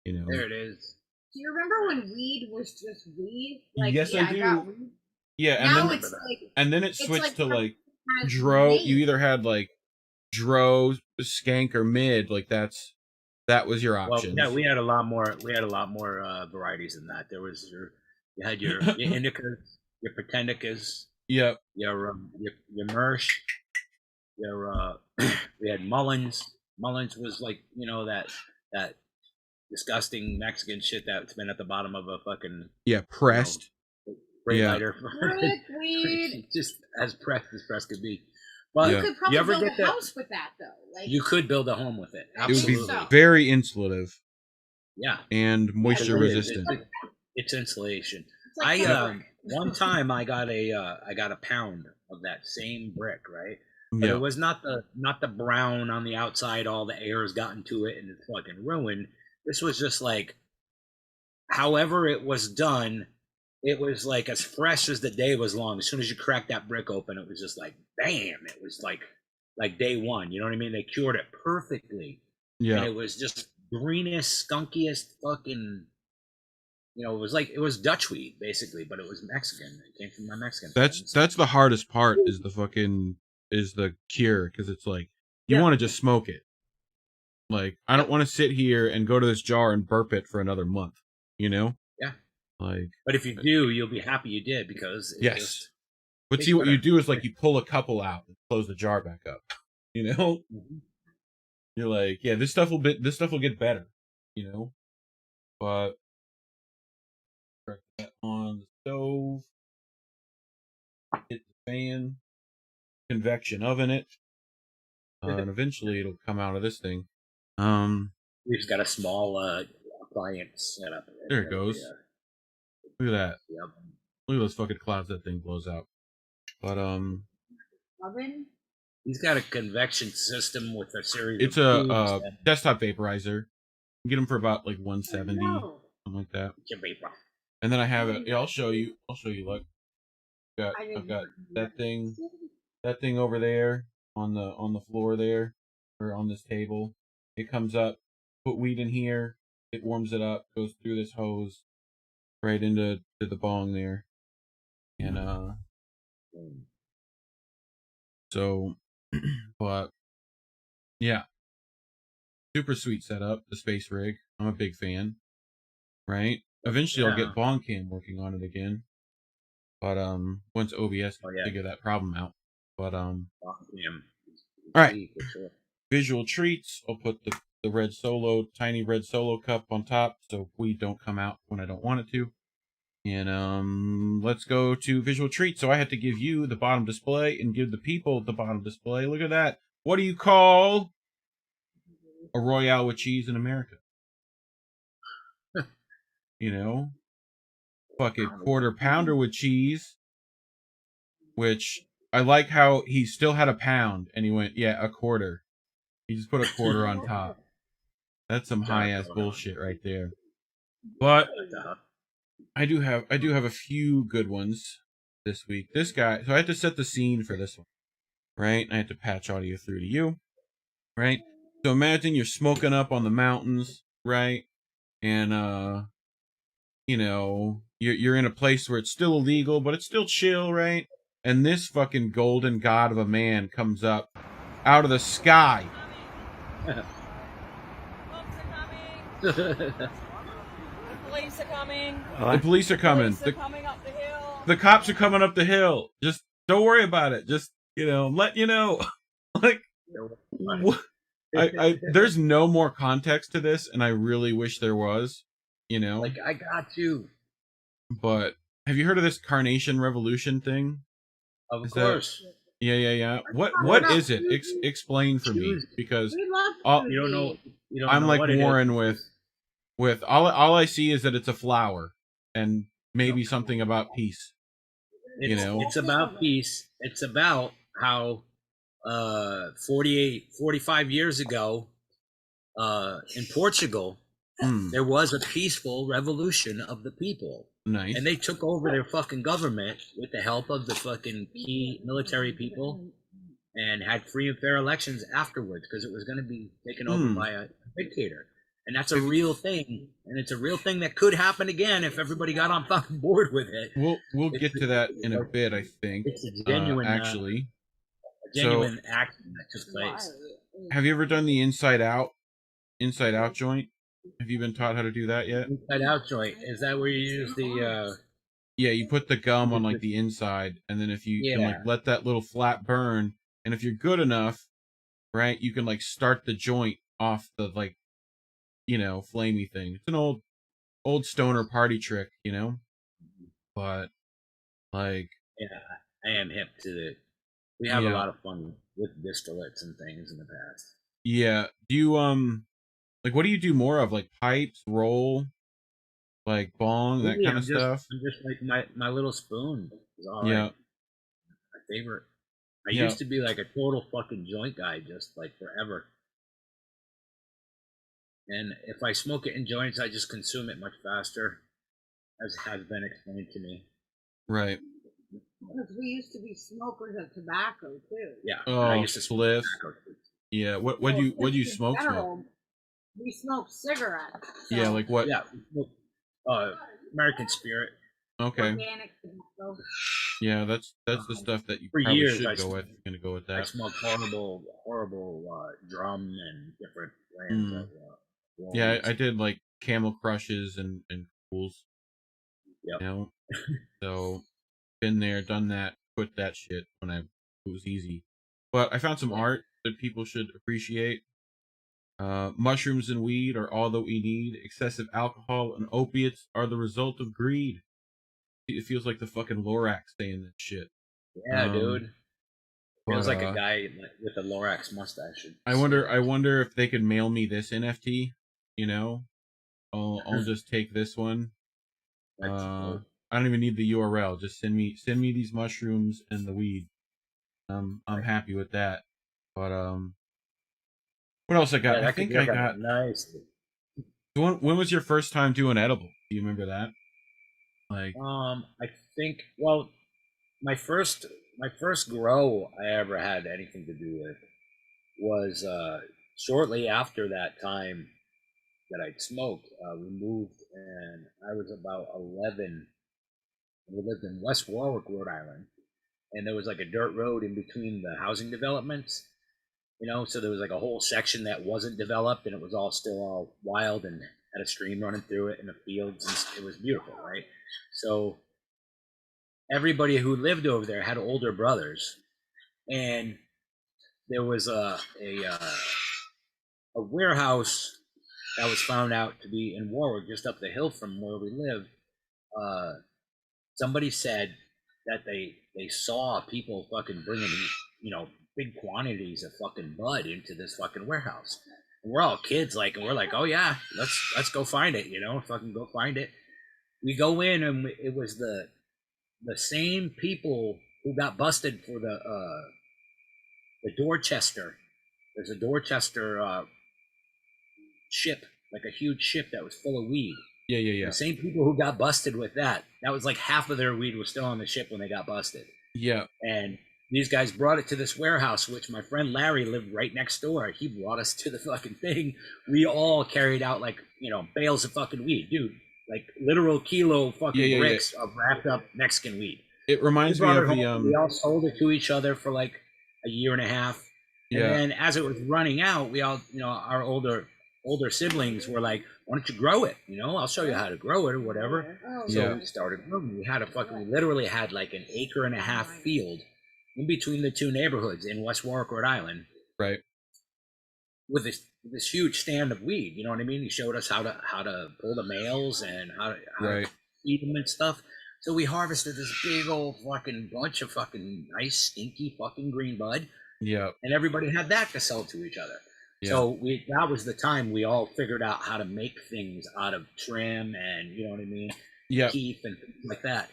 you know. There it is. Do you remember when weed was just weed? Like, yes, yeah, I do. I got weed. Yeah, and Now then it's like, and then it it's switched like to like has dro. weed. You either had like dro, skank, or mid. Like that was your option. Well, yeah, we had a lot more. We had a lot more varieties than that. There was you had your indicas, your pretendicas, Yep. your Mersh, your we had Mullins. Mullins was like, you know, that disgusting Mexican shit that's been at the bottom of a fucking Pressed. brake Yeah. lighter. Brick weed. Just as pressed as pressed could be. But You could probably you ever build get a that? house with that though. Like, You could build a home with it. It would be Absolutely. so. very insulative Yeah. and moisture It is. resistant. It's insulation. it's like fabric. One time I got a pound of that same brick, right? But Yeah. it was not the brown on the outside, all the air has gotten to it and it's fucking ruined. This was just like, however it was done, it was like as fresh as the day was long. As soon as you cracked that brick open, it was just like, bam! It was like day one. You know what I mean? They cured it perfectly. Yeah. And it was just greenest, skunkiest fucking. You know, it was Dutch weed basically, but it was Mexican. It came from my Mexican. friends. That's the hardest part is the cure, because it's like you want to just smoke it. Like, I don't want to sit here and go to this jar and burp it for another month, you know? Yeah. Like, But if you do, you'll be happy you did because it yes. just, But tastes see, what you better. do is like you pull a couple out and close the jar back up. You know? Mhm. You're like, yeah, this stuff will get better, you know? But crack that on the stove. Hit the fan. Convection oven it. And eventually it'll come out of this thing. We've just got a small appliance set up. There it goes. Look at that. Yep. Look at those fucking clouds that thing blows out. But Oven? He's got a convection system with a series. it's of a tubes and desktop vaporizer. You can get them for about like 170, No. something like that. your vapor. And then I have it. Yeah, I'll show you. Look, I I've didn't got know. that thing over there on the floor there, or on this table. It comes up. Put weed in here. It warms it up. Goes through this hose right into the bong there, and so, but yeah, super sweet setup. The space rig. I'm a big fan. Right. Eventually, I'll Yeah. get bong cam working on it again. But once OBS can figure that problem out. But All right. Visual treats. I'll put the tiny red solo cup on top so weed don't come out when I don't want it to. And let's go to visual treats. So I had to give you the bottom display and give the people the bottom display. Look at that. What do you call a Royale with cheese in America? You know? Fucking quarter pounder with cheese. Which I like how he still had a pound and he went, yeah, a quarter. He just put a quarter on top. That's some high ass bullshit right there. But I do have a few good ones this week. This guy, so I had to set the scene for this one, right? I had to patch audio through to you, right? So imagine you're smoking up on the mountains, right? And you know, you're in a place where it's still illegal, but it's still chill, right? And this fucking golden god of a man comes up out of the sky. The police are coming. The police are coming. Police are coming up the hill. The cops are coming up the hill. Just don't worry about it. Just, you know, let you know. Like, there's no more context to this, and I really wish there was, you know. Like, I got you. But have you heard of this Carnation Revolution thing? Of Is course. Yeah. What is it? Explain for me, because We love all, You don't know. You don't I'm know like what it is. Warren with with all I see is that it's a flower and maybe something about peace. It's about peace. It's about how 45 years ago in Portugal, there was a peaceful revolution of the people. Nice. And they took over their fucking government with the help of the fucking key military people and had free and fair elections afterwards because it was going to be taken over by a dictator. And that's a real thing. And it's a real thing that could happen again if everybody got on fucking board with it. We'll get to that in a bit, I think. It's a genuine, actually. A genuine action that took place. Have you ever done the inside out joint? Have you been taught how to do that yet? Inside out joint. Is that where you use the Yeah, you put the gum on like the inside, and then if you can like let that little flat burn, and if you're good enough, right, you can like start the joint off the like, flamey thing. It's an old stoner party trick, but like, yeah, I am hip to it. We have a lot of fun with distillates and things in the past. Yeah. Do you like what do you do more of? Like pipes, roll, like bong, that kind of stuff? I'm just like my little spoon is all right. My favorite. I used to be like a total fucking joint guy, just like forever. And if I smoke it in joints, I just consume it much faster, as has been explained to me. Right. Because we used to be smokers of tobacco too. Yeah. Oh, I used to spliff. Yeah. What do you smoke? We smoked cigarettes. So yeah, like what? Yeah. American Spirit. Okay. Organic tobacco. Yeah, that's the stuff that you for probably years, should go with. You're gonna go with that. I smoked horrible drum and different brands of yeah, I did like Camel Crushes and Cools. Yep. So been there, done that, quit that shit when it was easy. But I found some art that people should appreciate. Mushrooms and weed are all that we need. Excessive alcohol and opiates are the result of greed. It feels like the fucking Lorax saying that shit. Yeah, dude. Feels like a guy with a Lorax mustache. I wonder if they could mail me this NFT. I'll just take this one. I don't even need the URL. Just send me these mushrooms and the weed. I'm happy with that. But what else I got? I think I got nice. When was your first time doing edible? Do you remember that? Like I think my first grow I ever had anything to do with was shortly after that time that I'd smoked. We moved, and I was about 11. We lived in West Warwick, Rhode Island, and there was like a dirt road in between the housing developments, so there was like a whole section that wasn't developed, and it was all wild and had a stream running through it in the fields, and it was beautiful, right? So everybody who lived over there had older brothers, and there was a warehouse that was found out to be in Warwick, just up the hill from where we lived. Somebody said that they saw people fucking bringing, big quantities of fucking bud into this fucking warehouse. And we're all kids, and we're like, oh yeah, let's go find it, fucking go find it. We go in, and it was the same people who got busted for the Dorchester. There's a Dorchester ship, like a huge ship that was full of weed. Yeah. The same people who got busted with that was like half of their weed was still on the ship when they got busted. Yeah. And these guys brought it to this warehouse, which my friend Larry lived right next door. He brought us to the fucking thing. We all carried out bales of fucking weed, dude. Like literal kilo fucking bricks of wrapped up Mexican weed. It reminds me of we all sold it to each other for like a year and a half. And then as it was running out, we all, our older siblings were like, why don't you grow it? I'll show you how to grow it or whatever. So we started growing. We literally had like an 1.5 acre field in between the two neighborhoods in West Warwick, Rhode Island. Right. With this huge stand of weed, you know what I mean? He showed us how to pull the males and how to feed them and stuff. So we harvested this big old fucking bunch of fucking nice, stinky fucking green bud. Yeah. And everybody had that to sell to each other. So that was the time we all figured out how to make things out of trim and, you know what I mean? Yeah. Keef and things like that.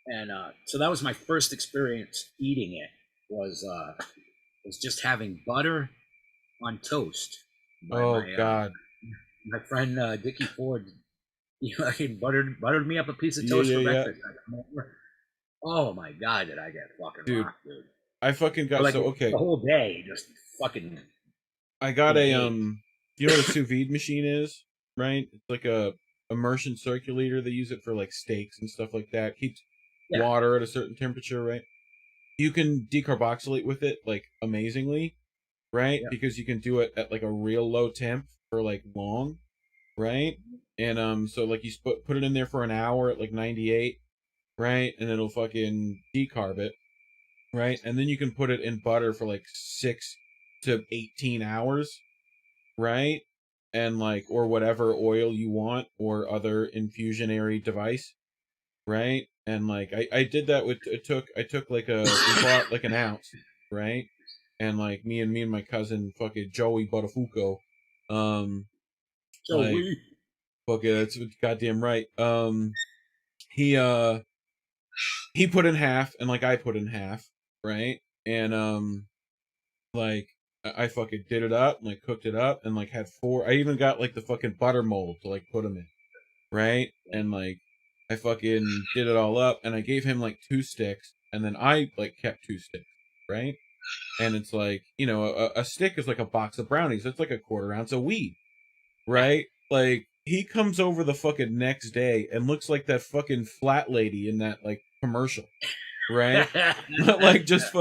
And so that was my first experience eating it, was just having butter on toast. God. My friend Dickie Ford, he buttered me up a piece of toast for breakfast. Oh my God, did I get fucking rocked, dude. I fucking got, the whole day, just fucking. I got a, you know what a sous vide machine is, right? It's like a immersion circulator. They use it for like steaks and stuff like that. Keeps water at a certain temperature, right? You can decarboxylate with it like amazingly, right? Because you can do it at like a real low temp for like long, right? And so like you put it in there for an hour at like 98, right? And it'll fucking decarb it, right? And then you can put it in butter for like 6 to 18 hours, right? And like, or whatever oil you want or other infusionary device, right? And like I did that with I took like we bought like an ounce, right? And like me and my cousin fucking Joey Buttafuoco, Joey, like, fuck it, that's goddamn right. He put in half and like I put in half, right? And like I fucking did it up and like cooked it up and like had 4. I even got like the fucking butter mold to like put them in, right? And like I fucking did it all up and I gave him like 2 sticks and then I like kept 2 sticks, right? And it's like, you know, a stick is like a box of brownies. It's like a 1/4 ounce of weed, right? Like he comes over the fucking next day and looks like that fucking flat lady in that like commercial, right? Like just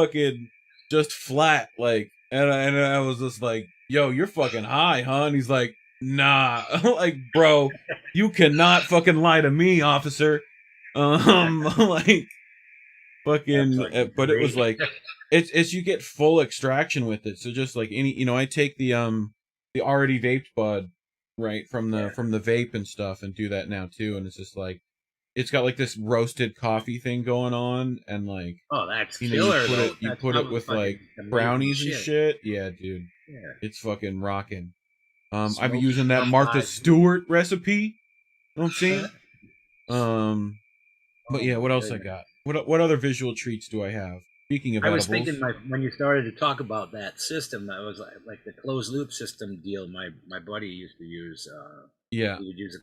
flat, like, and I was just like, yo, you're fucking high, huh? And he's like, nah. Like, bro, you cannot fucking lie to me, officer. Like fucking but it was like it's you get full extraction with it. So just like any, you know, I take the already vaped bud, right, from the vape and stuff and do that now too, and it's just like it's got like this roasted coffee thing going on, and like, oh, that's you know, killer. you put it with like brownies and shit. Yeah, dude. Yeah. It's fucking rocking. I've been using that Martha Stewart recipe. You know what I'm saying? But yeah, what else I got? What other visual treats do I have? Speaking of edibles, I was thinking when you started to talk about that system, that was like the closed loop system deal. My buddy used to use. Yeah, he would use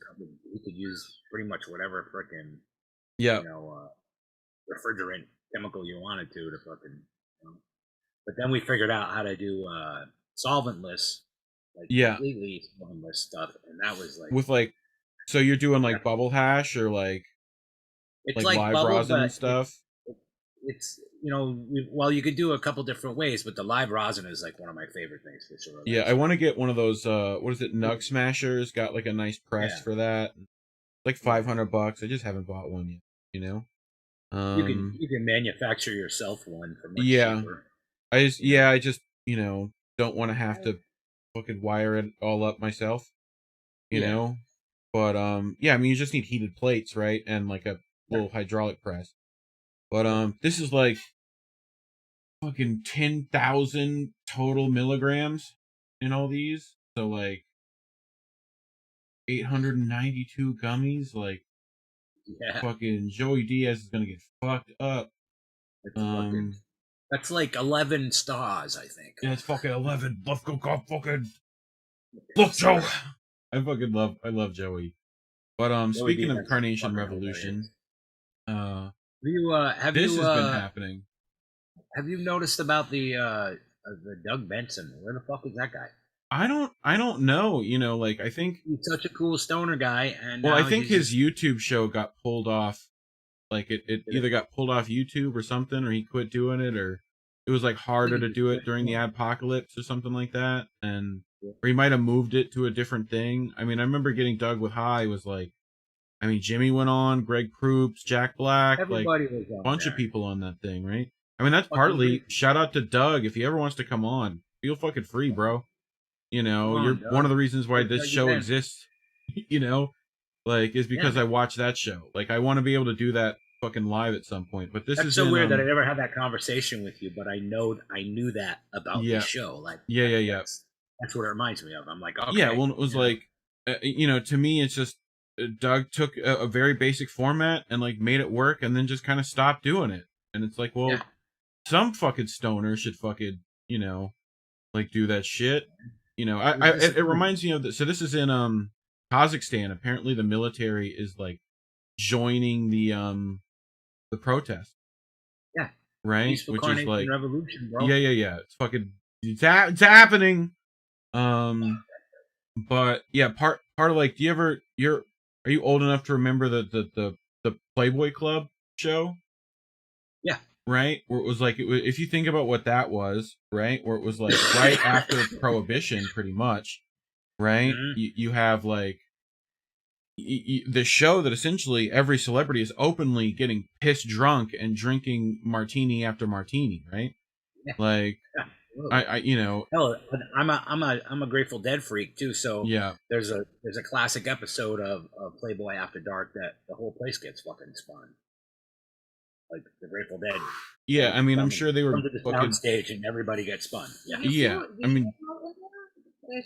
he could use pretty much whatever frickin' you know, refrigerant chemical you wanted to fucking. You know. But then we figured out how to do solventless, like completely solventless stuff, and that was like with like, so you're doing like bubble hash or like it's like live rosin and stuff. It's you know, well, you could do a couple different ways, but the live rosin is like one of my favorite things for sure. Yeah, I want to get one of those. What is it? Nug Smashers got like a nice press for that. Like $500. I just haven't bought one yet. You know. You can manufacture yourself one for much cheaper. I just you know don't want to have to fucking wire it all up myself. You know. But yeah, I mean you just need heated plates, right? And like a little hydraulic press. But this is like fucking 10,000 total milligrams in all these. So like 892 gummies. Like fucking Joey Diaz is gonna get fucked up. That's like 11 stars, I think. Yeah, it's fucking 11. Let's go, fucking. Look, Joe. I love Joey. But speaking of Carnation Revolution, this has been happening. Have you noticed about the Doug Benson? Where the fuck is that guy? I don't know. You know, like I think he's such a cool stoner guy, and well, I think his YouTube show got pulled off. Like it either got pulled off YouTube or something, or he quit doing it, or it was like harder to do it during the adpocalypse or something like that, and or he might have moved it to a different thing. I mean, I remember getting Doug with High was like, I mean, Jimmy went on, Greg Proops, Jack Black, everybody like was on a bunch there. of people on that thing, right? I mean, that's partly shout out to Doug. If he ever wants to come on, feel fucking free, bro. You know, you're Doug. One of the reasons why this show exists, you know, like is because I watch that show. Like I want to be able to do that fucking live at some point. But this is so weird that I never had that conversation with you, but I knew that about the show. Like yeah. That's what it reminds me of. I'm like, okay. Yeah, well, it was like, you know, to me, it's just Doug took a very basic format and like made it work, and then just kind of stopped doing it. And it's like, well, some fucking stoner should fucking, you know, like do that shit. You know, it reminds me of this. So this is in Kazakhstan. Apparently, the military is like joining the protest. Yeah. Right. Peaceful Which Carnation is like Revolution, bro. Yeah. It's fucking it's happening. But yeah, part of like, do you ever are you old enough to remember the Playboy Club show? Yeah. Right? Where it was like, if you think about what that was, right? Where it was like right after Prohibition, pretty much, right? Mm-hmm. You have like the show that essentially every celebrity is openly getting pissed drunk and drinking martini after martini, right? Yeah. Like, yeah. I you know, hell, I'm a Grateful Dead freak too. So yeah, there's a classic episode of Playboy After Dark that the whole place gets fucking spun. Like the Grateful Dead. Yeah, I mean, I'm sure they were come to the sound stage and everybody gets spun. Yeah, yeah. I mean,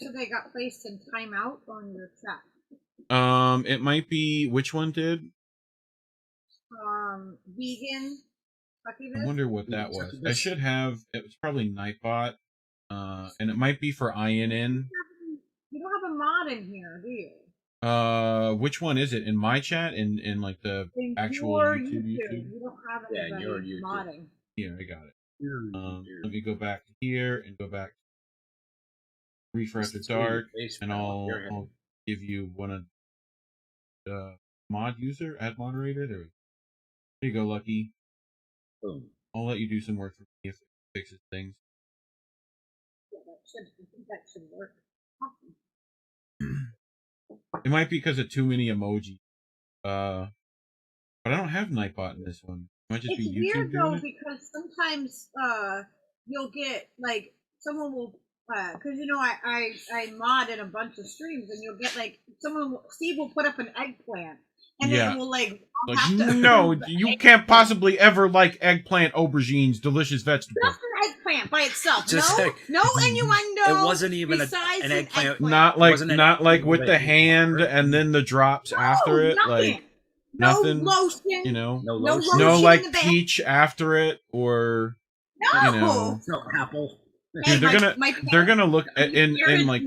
so they got placed in timeout on your chat. It might be, which one did? Vegan. I wonder what that was. I should have. It was probably Nightbot, and it might be for INN. You don't have a mod in here, do you? Which one is it? In my chat? In like the actual YouTube? You don't have anybody your YouTube. modding. Here, I got it. Let me go back here and go back to Reefer After Dark, and I'll give you one of the mod user, add moderated, or there you go, Lucky. Boom. I'll let you do some work for me if it fixes things. Yeah, that should work. It might be because of too many emojis. But I don't have Nightbot in this one. It might just it's be YouTube weird doing though, it? because sometimes you'll get like someone will because you know I mod in a bunch of streams, and you'll get like Steve will put up an eggplant, and then it will like no, you can't possibly ever like eggplant, aubergines, delicious vegetables. Just an eggplant by itself. Just no innuendo. It wasn't even an eggplant. Not like with the hand and then the drops after it. Nothing. Like nothing. No lotion. You know, no lotion. No like peach after it, or no. You know, no apple. Dude, they're gonna look at in like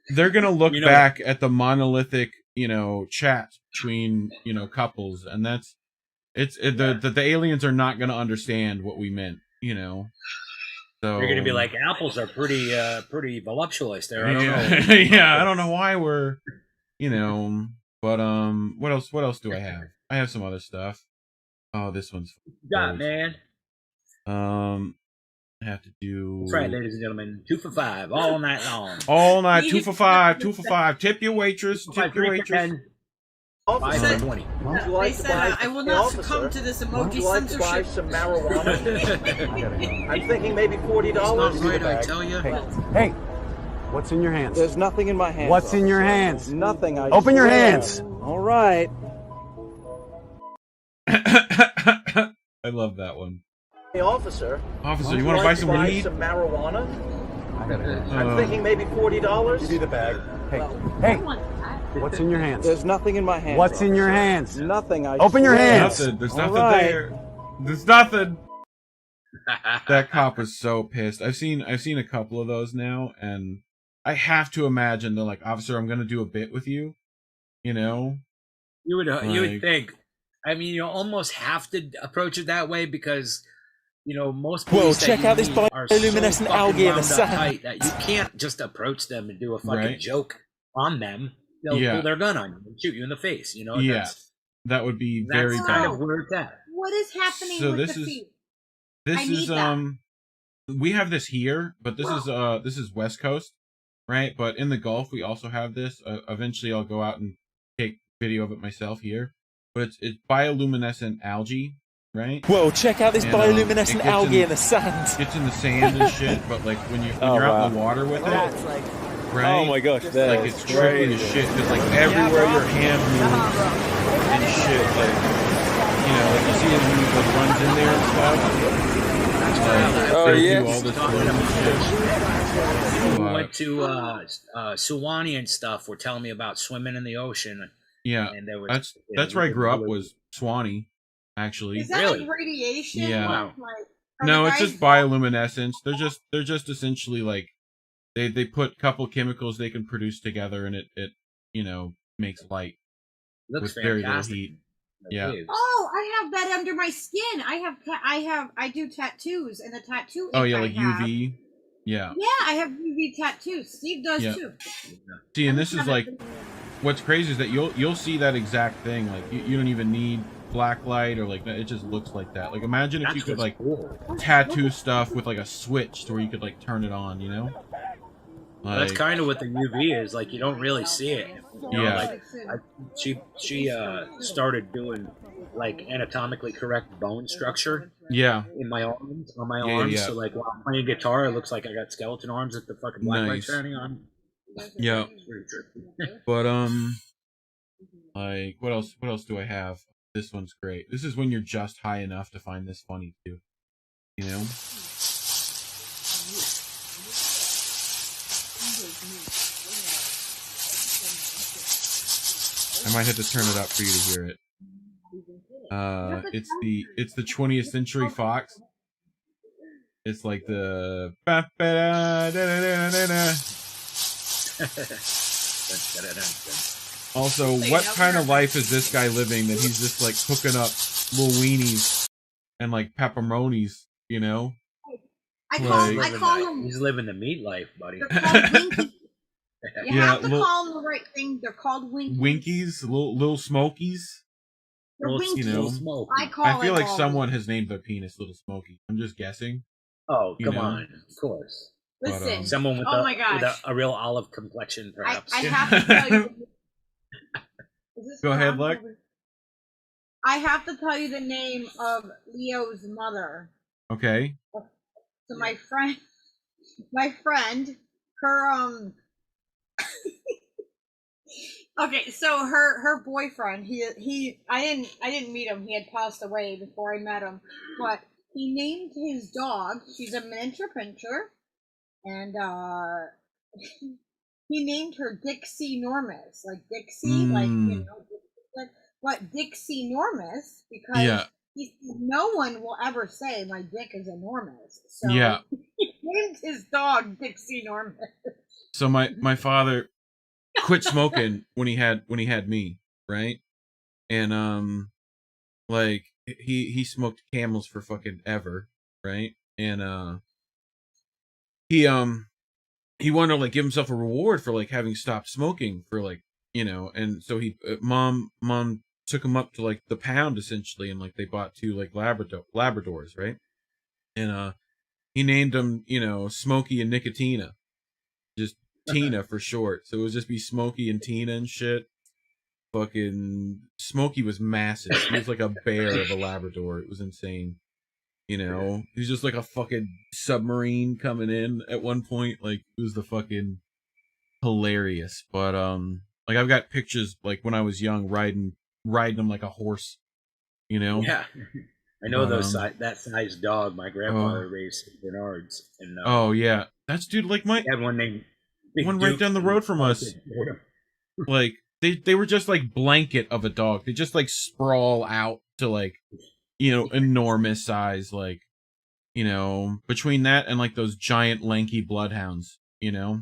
they're gonna look back at the monolithic, you know, chat between, you know, couples, and that's the aliens are not gonna understand what we meant, you know. So they're gonna be like, apples are pretty voluptuous there. I don't know. Yeah, I don't know why we're, you know, but what else do I have? I have some other stuff. Oh, this one's got man. I have to do. That's right, ladies and gentlemen. 2 for $5 all night long. All night, 2 for $5, 2 for $5. Tip your waitress. Tip your waitress. 5 for 20. They said, I will not succumb to this emoji censorship. Buy some marijuana? I'm thinking maybe $40. It's not right, I tell you. Hey, what's in your hands? There's nothing in my hands. What's in your hands? Nothing. Open your hands. All right. I love that one. Hey, officer, you want to buy some weed? Some marijuana? I'm thinking maybe $40. Give me the bag. Hey, what's in your hands? There's nothing in my hands. What's in your hands? Nothing. Open your hands. There's nothing there. There's nothing. That cop was so pissed. I've seen a couple of those now, and I have to imagine they're like, officer, I'm gonna do a bit with you. You know, you would think. I mean, you almost have to approach it that way because, you know, most police check out this bioluminescent algae in the sand. That you can't just approach them and do a fucking joke on them. They'll pull their gun on you and shoot you in the face. You know, that would be very bad. Kind of where it's at. What is happening so with this the is feet? this is we have this here, but this is West Coast, right? But in the Gulf we also have this. Eventually I'll go out and take video of it myself here. But it's bioluminescent algae, right? Whoa, check out this bioluminescent algae in the sand. It gets in the sand and shit, but like when you're out in the water with it, right? Oh my gosh, like it's trippy as shit. Because like everywhere your hand moves and shit, like, you know, like you see him when he like, runs in there and stuff. Oh, yeah. All this People who went to Suwannee and stuff were telling me about swimming in the ocean. Yeah, and there was, that's where I grew up, was Suwannee, actually. Is that like radiation? Yeah. Like, No, it's just bioluminescence. They're just essentially like they put a couple chemicals they can produce together, and it you know makes light. Looks with very little fantastic. heat. Yeah. Oh, I have that under my skin. I do tattoos, and the tattoo. Oh ink yeah, I like have- UV. Yeah. Yeah, I have UV tattoos. Steve does Yeah. too. See, and this is like, what's crazy is that you'll see that exact thing. Like you don't even need black light or like that. It just looks like that. Like imagine if you could like tattoo stuff with like a switch to where you could like turn it on. You know. Well, that's Like- kind of what the UV is. Like you don't really see it. You know, Yeah. Like she started doing like anatomically correct bone structure. Yeah. In my arms, on my Yeah, arms. yeah. So like while I'm playing guitar, it looks like I got skeleton arms with the fucking black light Nice. shining on. Yeah. It's very true. But like what else do I have? This one's great. This is when you're just high enough to find this funny too. You know? I might have to turn it up for you to hear it. It's the 20th Century Fox. It's like the Also, what kind of life is this guy living that he's just like hooking up little weenies and like pepperonis, you know? I call them. He's living the meat life, buddy. They're called Winkies. You Yeah, have to call them the right thing. They're called Winkies. Winkies, little smokies. They're Winkies. You know, I call I feel it like all someone has named their penis Little Smoky. I'm just guessing. Oh, You come know? on. Of course. But, Listen. Someone with, Oh my gosh. a real olive complexion, perhaps. I have to tell you. Is this Go ahead, Tom? Lex. I have to tell you the name of Leo's mother. Okay. So my friend, her okay, so her boyfriend, I didn't meet him. He had passed away before I met him, but he named his dog. She's a miniature pinscher, and he named her Dixie Normus, like Dixie, like you know, but Dixie Normus because Yeah. he said, no one will ever say my dick is enormous. So Yeah. he named his dog Dixie Normus. So my father quit smoking when he had me, right? And like he smoked Camels for fucking ever, right? And he wanted to like give himself a reward for like having stopped smoking for like, you know, and so he mom took him up to like the pound essentially, and like they bought 2 like Labradors, right? And he named them, you know, Smokey and Nicotina, just Tina for short. So it would just be Smokey and Tina and shit. Fucking Smokey was massive. He was like a bear of a Labrador. It was insane. You know, he was just like a fucking submarine coming in at one point. Like it was the fucking hilarious. But like I've got pictures like when I was young riding him like a horse. You know. Yeah. I know those that size dog. My grandfather raised Bernards. And, oh yeah, that's dude. Like my had one named Big one right Duke down the road from us. Like they were just like blanket of a dog. They just like sprawl out to like, you know, enormous size. Like, you know, between that and like those giant lanky bloodhounds. You know,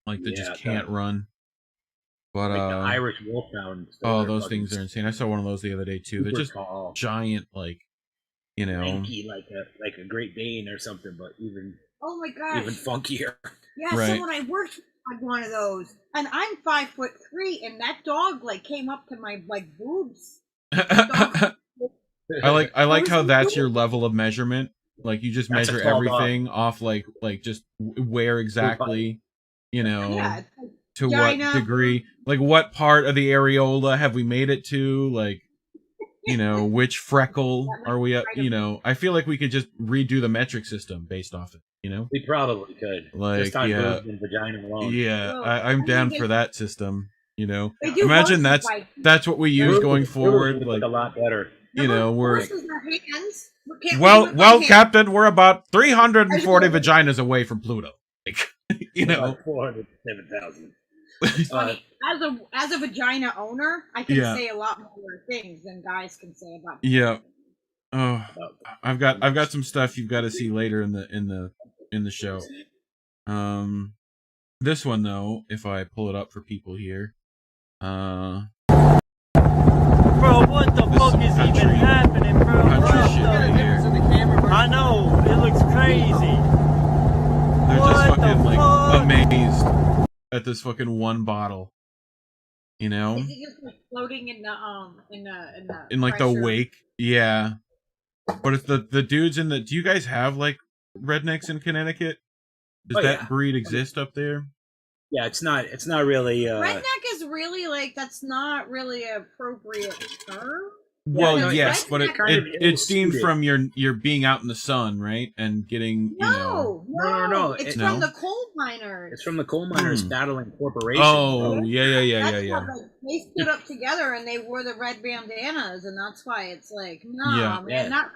like they just can't run. But like the Irish Wolfhound. Oh, those things are insane. I saw one of those the other day too. They're just tall. Giant, like, you know, lanky, like a Great Dane or something, but even oh my gosh, even funkier. Yeah, Right. so when I worked on one of those, and I'm 5'3", and that dog like came up to my like boobs. I like how that's your level of measurement. Like you just That's a measure tall dog. everything off like just where exactly, you know, Yeah, it's like to vagina. what degree, like what part of the areola have we made it to, like, you know, which freckle are we up, you know. I feel like we could just redo the metric system based off it, you know. We probably could. Like, Just on yeah. boobs and vagina alone. Yeah, Well, I'm I down mean, for that system, you know. They do Imagine horses that's like- that's what we use Boobs going would forward, look like a lot better. You know, we're Horses are hands. Can't well, we hands? Captain, we're about 340 vaginas away from Pluto. Like, you know, 407,000. As a vagina owner, I can Yeah. say a lot more things than guys can say about. yeah. Oh, I've got some stuff you've got to see later in the show. This one though, if I pull it up for people here, Bro, what the fuck is even happening, bro? country shit right here. I know, it looks crazy. They're just What the fucking like fuck? amazed at this fucking one bottle. You know, Is it just like floating in the in like the pressure? wake. Yeah, but it's the dudes in the. Do you guys have like rednecks in Connecticut? Does that breed exist up there? Yeah, it's not really. Redneck is really like that's not really an appropriate term. Well, no, yes, but redneck- it's deemed from your being out in the sun, right, and getting No. It's No? from the coal miners. It's from the coal miners battling corporations. Oh, yeah. That's what, like, they stood up together and they wore the red bandanas, and that's why it's like, nah, Yeah. man, Yeah. not.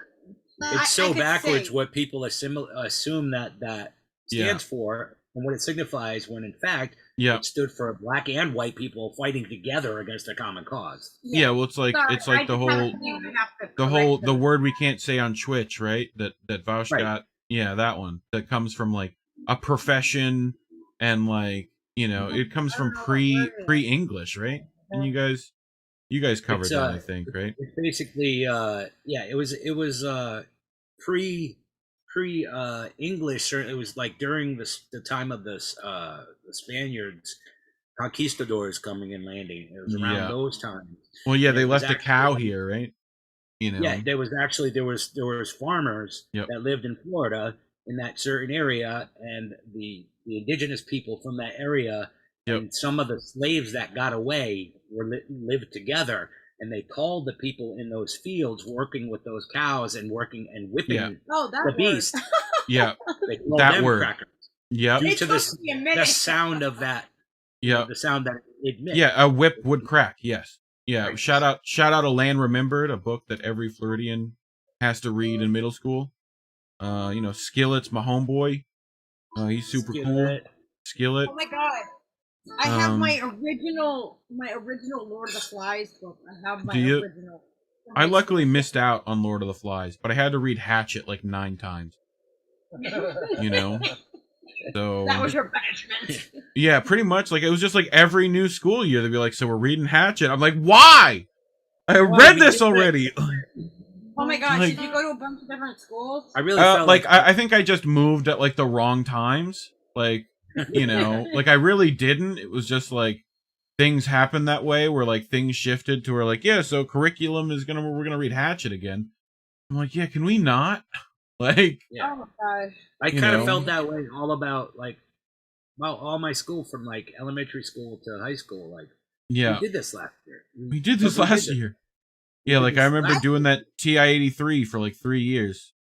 It's so I could backwards say- what people assume that stands for and what it signifies when in fact it stood for black and white people fighting together against a common cause. Yeah, well, it's like Sorry, it's like I the just have whole to the word we can't say on Twitch, right? That Vaush Right. got. Yeah, that one that comes from like a profession and like it comes from pre English, right? And you guys covered It's, that, I think, right? It's basically it was pre English. It was like during the time of the Spaniards, conquistadors coming and landing. It was around Yeah. those times. Well, yeah, And they it was left a actually, cow like, here, right? Yeah, there was farmers that lived in Florida in that certain area, and the indigenous people from that area and some of the slaves that got away lived together, and they called the people in those fields working with those cows and working and whipping that the beast. Yeah, They called that them word. crackers. Yeah, Due to took me a minute. the sound of that. yeah, The sound that it made. yeah. A whip would crack. Yes, yeah. Shout out a Land Remembered, a book that every Floridian has to read in middle school. Skillet's my homeboy. He's super cool. Skillet. Oh my god! I have my original Lord of the Flies book. I have my Do you? original. I luckily missed out on Lord of the Flies, but I had to read Hatchet like 9 times. So That was your punishment. yeah, pretty much. Like it was just like every new school year they'd be like, "So we're reading Hatchet." I'm like, "Why? I read this already." Oh my gosh! Like- Did you go to a bunch of different schools? I really felt like I think I just moved at like the wrong times. Like like I really didn't. It was just like things happened that way where like things shifted to where like so curriculum we're gonna read Hatchet again. I'm like, yeah, can we not? Like, Oh my gosh! I kind of felt that way all about all my school from like elementary school to high school. Like, yeah, we did this last year. We did this last year. Yeah, like I remember doing that TI-83 for like 3 years.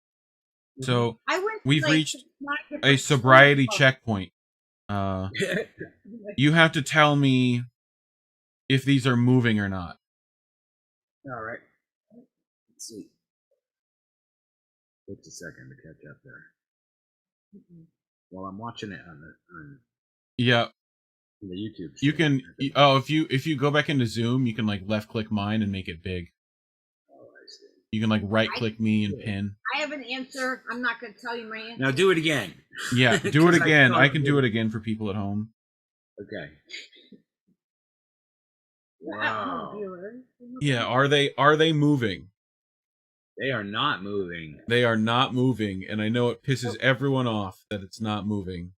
So I went. we've like, reached to 9 a different sobriety schools. checkpoint. You have to tell me if these are moving or not. All right. Let's see. Takes a second to catch up there. While I'm watching it on Yeah, the YouTube. you show. can. If you go back into Zoom, you can like left click mine and make it big. Oh, I see. You can like right click me and pin. I have an answer. I'm not going to tell you my answer. Now do it again. Yeah, do it 'Cause I again. thought I can do it again for people at home. Okay. Wow. Wow. Yeah, are they moving? They are not moving. They are not moving, and I know it pisses everyone off that it's not moving.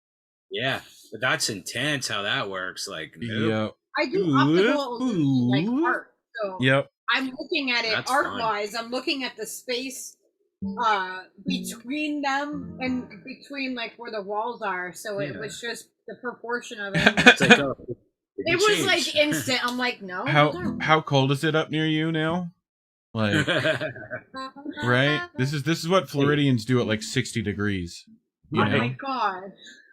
Yeah, but that's intense how that works. Like, nope. I do optical illusion, like art. So Yep. I'm looking at it That's art wise. I'm looking at the space between them and between like where the walls are. So it was just the proportion of it. It's like, oh, It was like instant. I'm like, no. How cold is it up near you now? Like, right? This is what Floridians do at like 60 degrees. You Oh know? my god.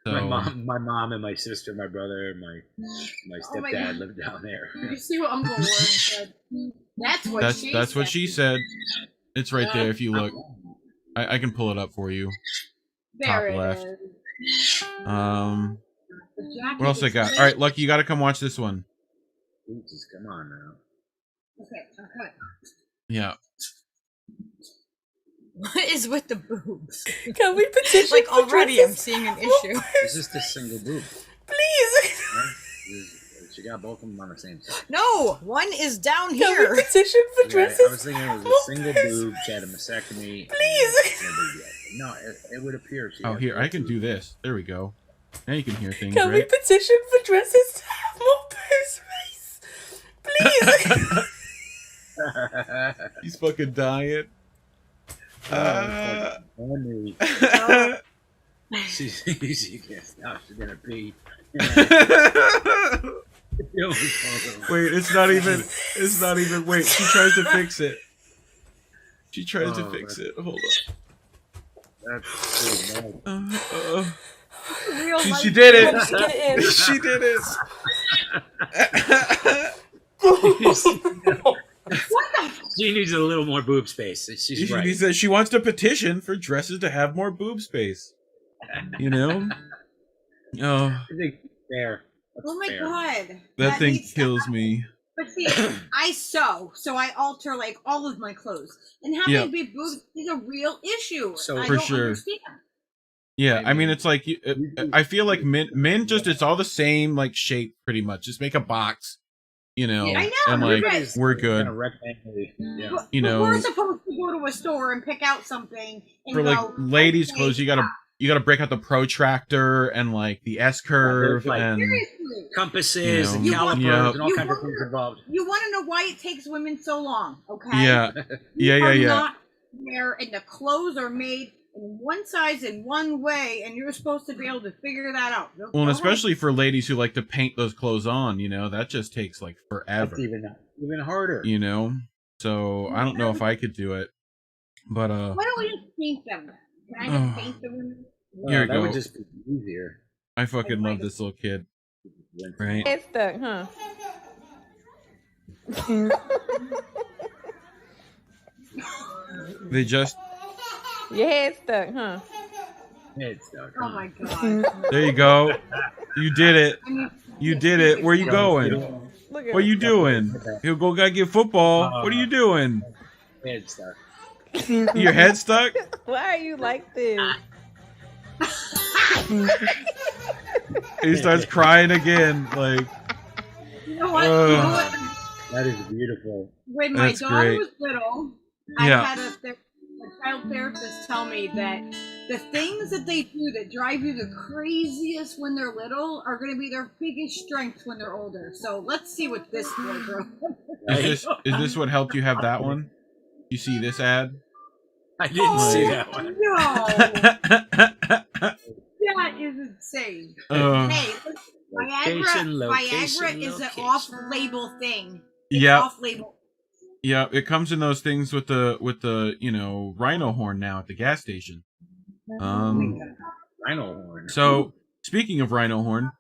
So, my mom and my sister, my brother, my Oh my stepdad God. lived down there. You see what Uncle Warren said? That's what That's what she said. It's right there if you look. I can pull it up for you. There Top left. is. What else I got? All right, Lucky, you got to come watch this one. Jesus, come on now. Okay. Yeah. What is with the boobs? Can we petition? Like for already, I'm dresses? seeing an issue. It's just a single boob. Please. She got both of them on the same side. No, one is down Can here. we petition for dresses? I was thinking it was a single boob. She had a mastectomy. Please. No, it would appear. She Oh, had here, I can do this. There we go. Now you can hear things, Can we right? petition for dresses to have more boob space? Please. He's fucking dying. She's can't stop. She's gonna pee. Wait, it's not even. Wait, she tries to fix it. She tries to fix it. Hold on. She did it. She did it. She needs a little more boob space. She's right. He says she wants to petition for dresses to have more boob space. You know? Oh. I think fair. Oh my god. That thing needs to kills happen. me. But see, I sew, so I alter like all of my clothes, and having big boobs is a real issue. So I for don't sure. understand. Yeah, I mean, it's like I feel like men just it's all the same like shape pretty much. Just make a box, you know, I know, and like right. we're good. Kind of rectangly. Yeah. But- You but know, we're supposed to go to a store and pick out something and for like go, ladies' okay, clothes, you gotta break out the protractor and like the S curve like- and seriously. Compasses and You calipers want- and all you kinds of want- things involved. You want to know why it takes women so long? Okay. yeah, You yeah. are not there, and the clothes are made in one size in one way, and you're supposed to be able to figure that out. Well, and Go ahead. especially for ladies who like to paint those clothes on, you know, that just takes like forever. That's even harder. You know, so I don't know if I could do it, but Why don't we just paint them? Can I just paint the women? Here you that go. would just be easier. I fucking love this little kid. Right? It's stuck, huh? They just Your head's stuck, huh? It's stuck. Oh my god. there you go. You did it. I mean, You did it. Where you going? Look at What you doing? He'll go gotta get football. What are you doing? It's stuck. Your head stuck? Why are you like this? He starts crying again. Like, you know what? You know what? That is beautiful. When my That's daughter great. was little, I Yeah. had a child therapist tell me that the things that they do that drive you the craziest when they're little are going to be their biggest strength when they're older. So let's see what this boy grows. is this what helped you have that one? You see this ad? I didn't see that one. No, that is insane. Uh, Hey, Location, Viagra is an location. off-label thing. It's Yeah. off-label. Yeah, it comes in those things with the you know rhino horn now at the gas station. Rhino horn. So speaking of rhino horn,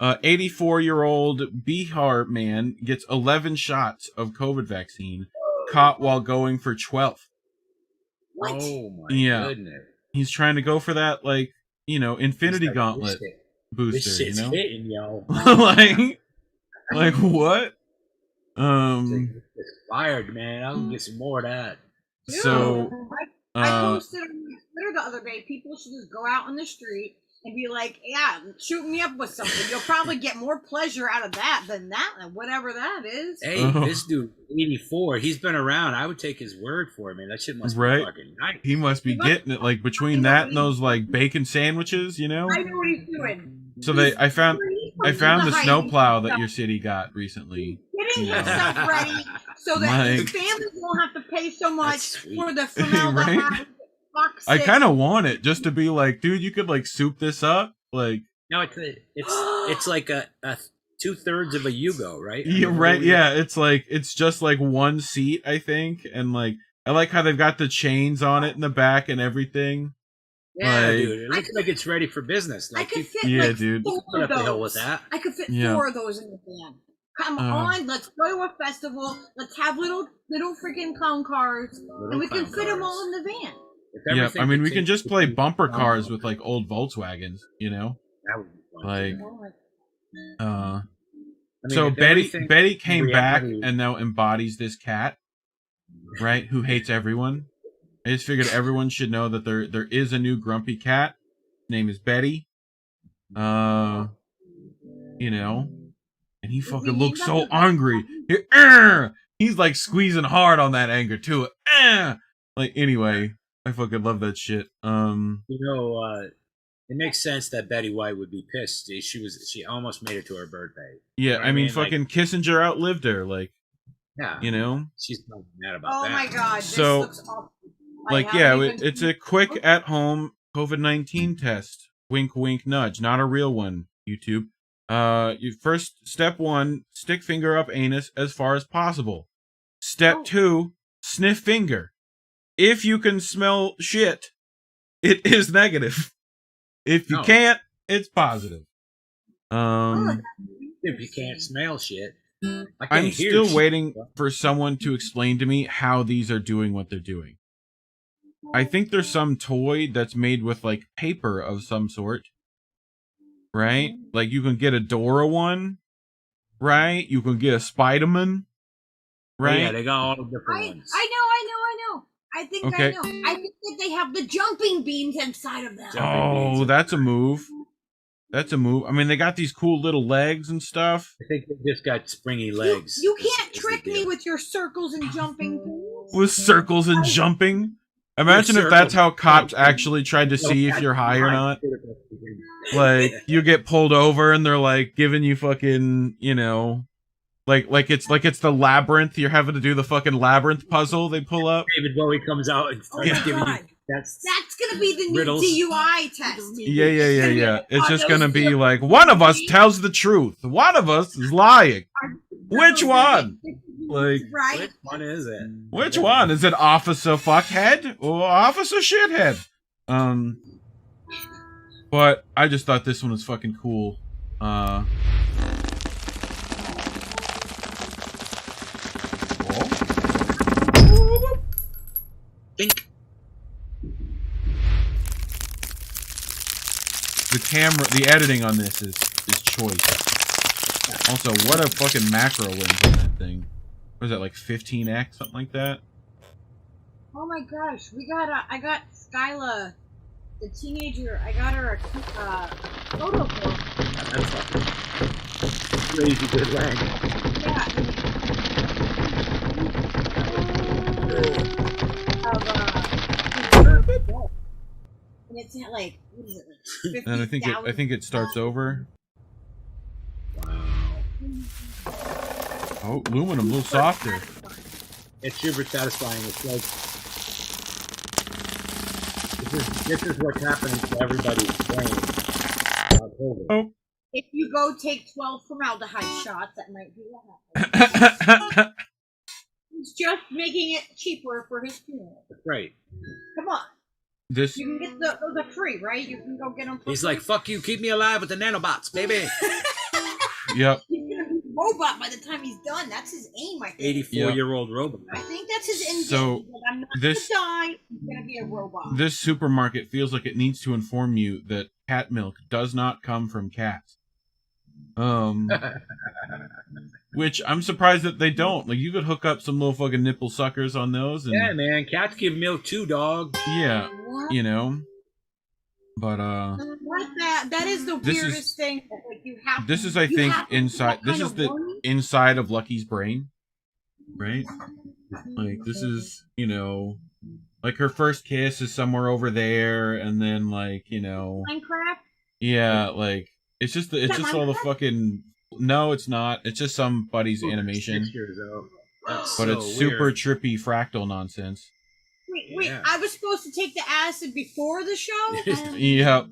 84-year-old Bihar man gets 11 shots of COVID vaccine, caught while going for 12th. What? Oh my Yeah. goodness. He's trying to go for that like you know Infinity This Gauntlet booster. This You shit's know, hitting, yo. like what? It's fired, man. I'll get some more of that. So I posted on my Twitter the other day, people should just go out on the street and be like, yeah, shoot me up with something. You'll probably get more pleasure out of that than whatever that is. Hey, this dude, 84, he's been around. I would take his word for it, man. That shit must Right. be fucking nice. he must be getting it like between that and those like bacon sandwiches, you know. I know what he's doing. So I found the snowplow that your city got recently. Getting you know. himself ready so that his Like- family won't have to pay so much sweet. for the formaldehyde. Right? I kind of want it just to be like, dude, you could like soup this up, like. No, it's like a 2/3 of a Yugo, right? Yeah, right. Yeah, it's just like one seat, I think, and like I like how they've got the chains on it in the back and everything. Yeah, Like- dude. It looks like it's ready for business. I Like, could fit Yeah, like dude. four Put of up the hill with those. that. I could fit Yeah. 4 of those in the van. Come on, let's go to a festival. Let's have little freaking clown cars, and we can fit them all in the van. Yeah, I mean, we can just play bumper cars with like old Volkswagens, you know? That would be fun. Like, Oh so Betty came back and now embodies this cat, right? Who hates everyone. I just figured everyone should know that there is a new grumpy cat. His name is Betty. You know, and he fucking looks so angry. He's like squeezing hard on that anger too. Like, anyway, I fucking love that shit. You know, it makes sense that Betty White would be pissed. She almost made it to her birthday. Yeah, I mean, fucking Kissinger outlived her. Like, yeah, you know, she's not mad about that. my god, so, this looks awful. Like, yeah, it's a quick at-home COVID-19 test. Wink, wink, nudge. Not a real one, YouTube. You first, step 1, stick finger up anus as far as possible. Step 2, sniff finger. If you can smell shit, it is negative. If you can't, it's positive. If you can't smell shit, I'm still waiting for someone to explain to me how these are doing what they're doing. I think there's some toy that's made with like paper of some sort. Right? Like, you can get a Dora one, right? You can get a Spider-Man, right? Yeah, they got all the different ones. I know. I think Okay. I know. I think that they have the jumping beams inside of them. Oh, that's a move. That's a move. I mean, they got these cool little legs and stuff. I think they just got springy legs. You can't trick me with your circles and jumping things. With circles and jumping. Imagine if that's how cops actually tried to see if you're high or not. Like, you get pulled over and they're like giving you fucking, you know, like it's the labyrinth. You're having to do the fucking labyrinth puzzle. They pull up. David Bowie comes out and starts giving you. That's gonna be the new riddles. DUI test. Yeah. It's just gonna be like, one of us tells the truth. One of us is lying. Which one? Like, right? Which one is it? Which one? Is it Officer Fuckhead or Officer Shithead? But I just thought this one was fucking cool. Think. The editing on this is choice. Also, what a fucking macro lens on that thing. What is that, like 15x, something like that? Oh my gosh, I got Skyla, the teenager, I got her a photo book. That's fucking crazy good lens. Yeah. And it's at like, what is it, like 50, And I think it starts over. Oh, aluminum, a little softer. It's super satisfying. It's like this is what's happening to everybody's brain. Oh. If you go take 12 formaldehyde shots, that might be what happens. He's just making it cheaper for his funeral. Right. Come on. This. You can get those are free, right? You can go get them. He's like, "Fuck you, keep me alive with the nanobots, baby." Yep. He's gonna be a robot by the time he's done. That's his aim, I think. 84-year-old robot. I think that's his end So, game. I'm not this- gonna die. He's gonna be a robot. This supermarket feels like it needs to inform you that cat milk does not come from cats. Which I'm surprised that they don't. Like, you could hook up some little fucking nipple suckers on those. And, Yeah, man. Cats give milk too, dog. yeah, you know. But What that is the This weirdest is- thing. That, like, you have. this is, I you think, have to do inside. that This kind is of the warning? inside of Lucky's brain, right? Like, this is, you know, like her first kiss is somewhere over there, and then, like, you know, Minecraft. yeah, like it's just all the fucking. No, it's not. It's just somebody's animation, 6 years old. That's but so it's super weird. trippy fractal nonsense. Wait! Yeah. I was supposed to take the acid before the show. Yep.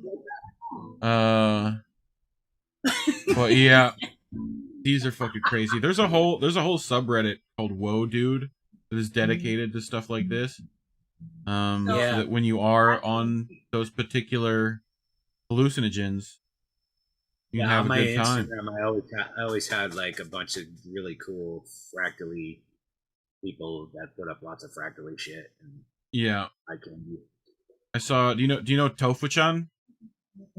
But yeah, these are fucking crazy. There's a whole subreddit called Whoa Dude that is dedicated to stuff like this. So that when you are on those particular hallucinogens, You can Yeah, have on a my good time. Instagram, I always had like a bunch of really cool fractally people that put up lots of fractally shit. And Yeah. I can. I saw. Do you know Tofu-chan?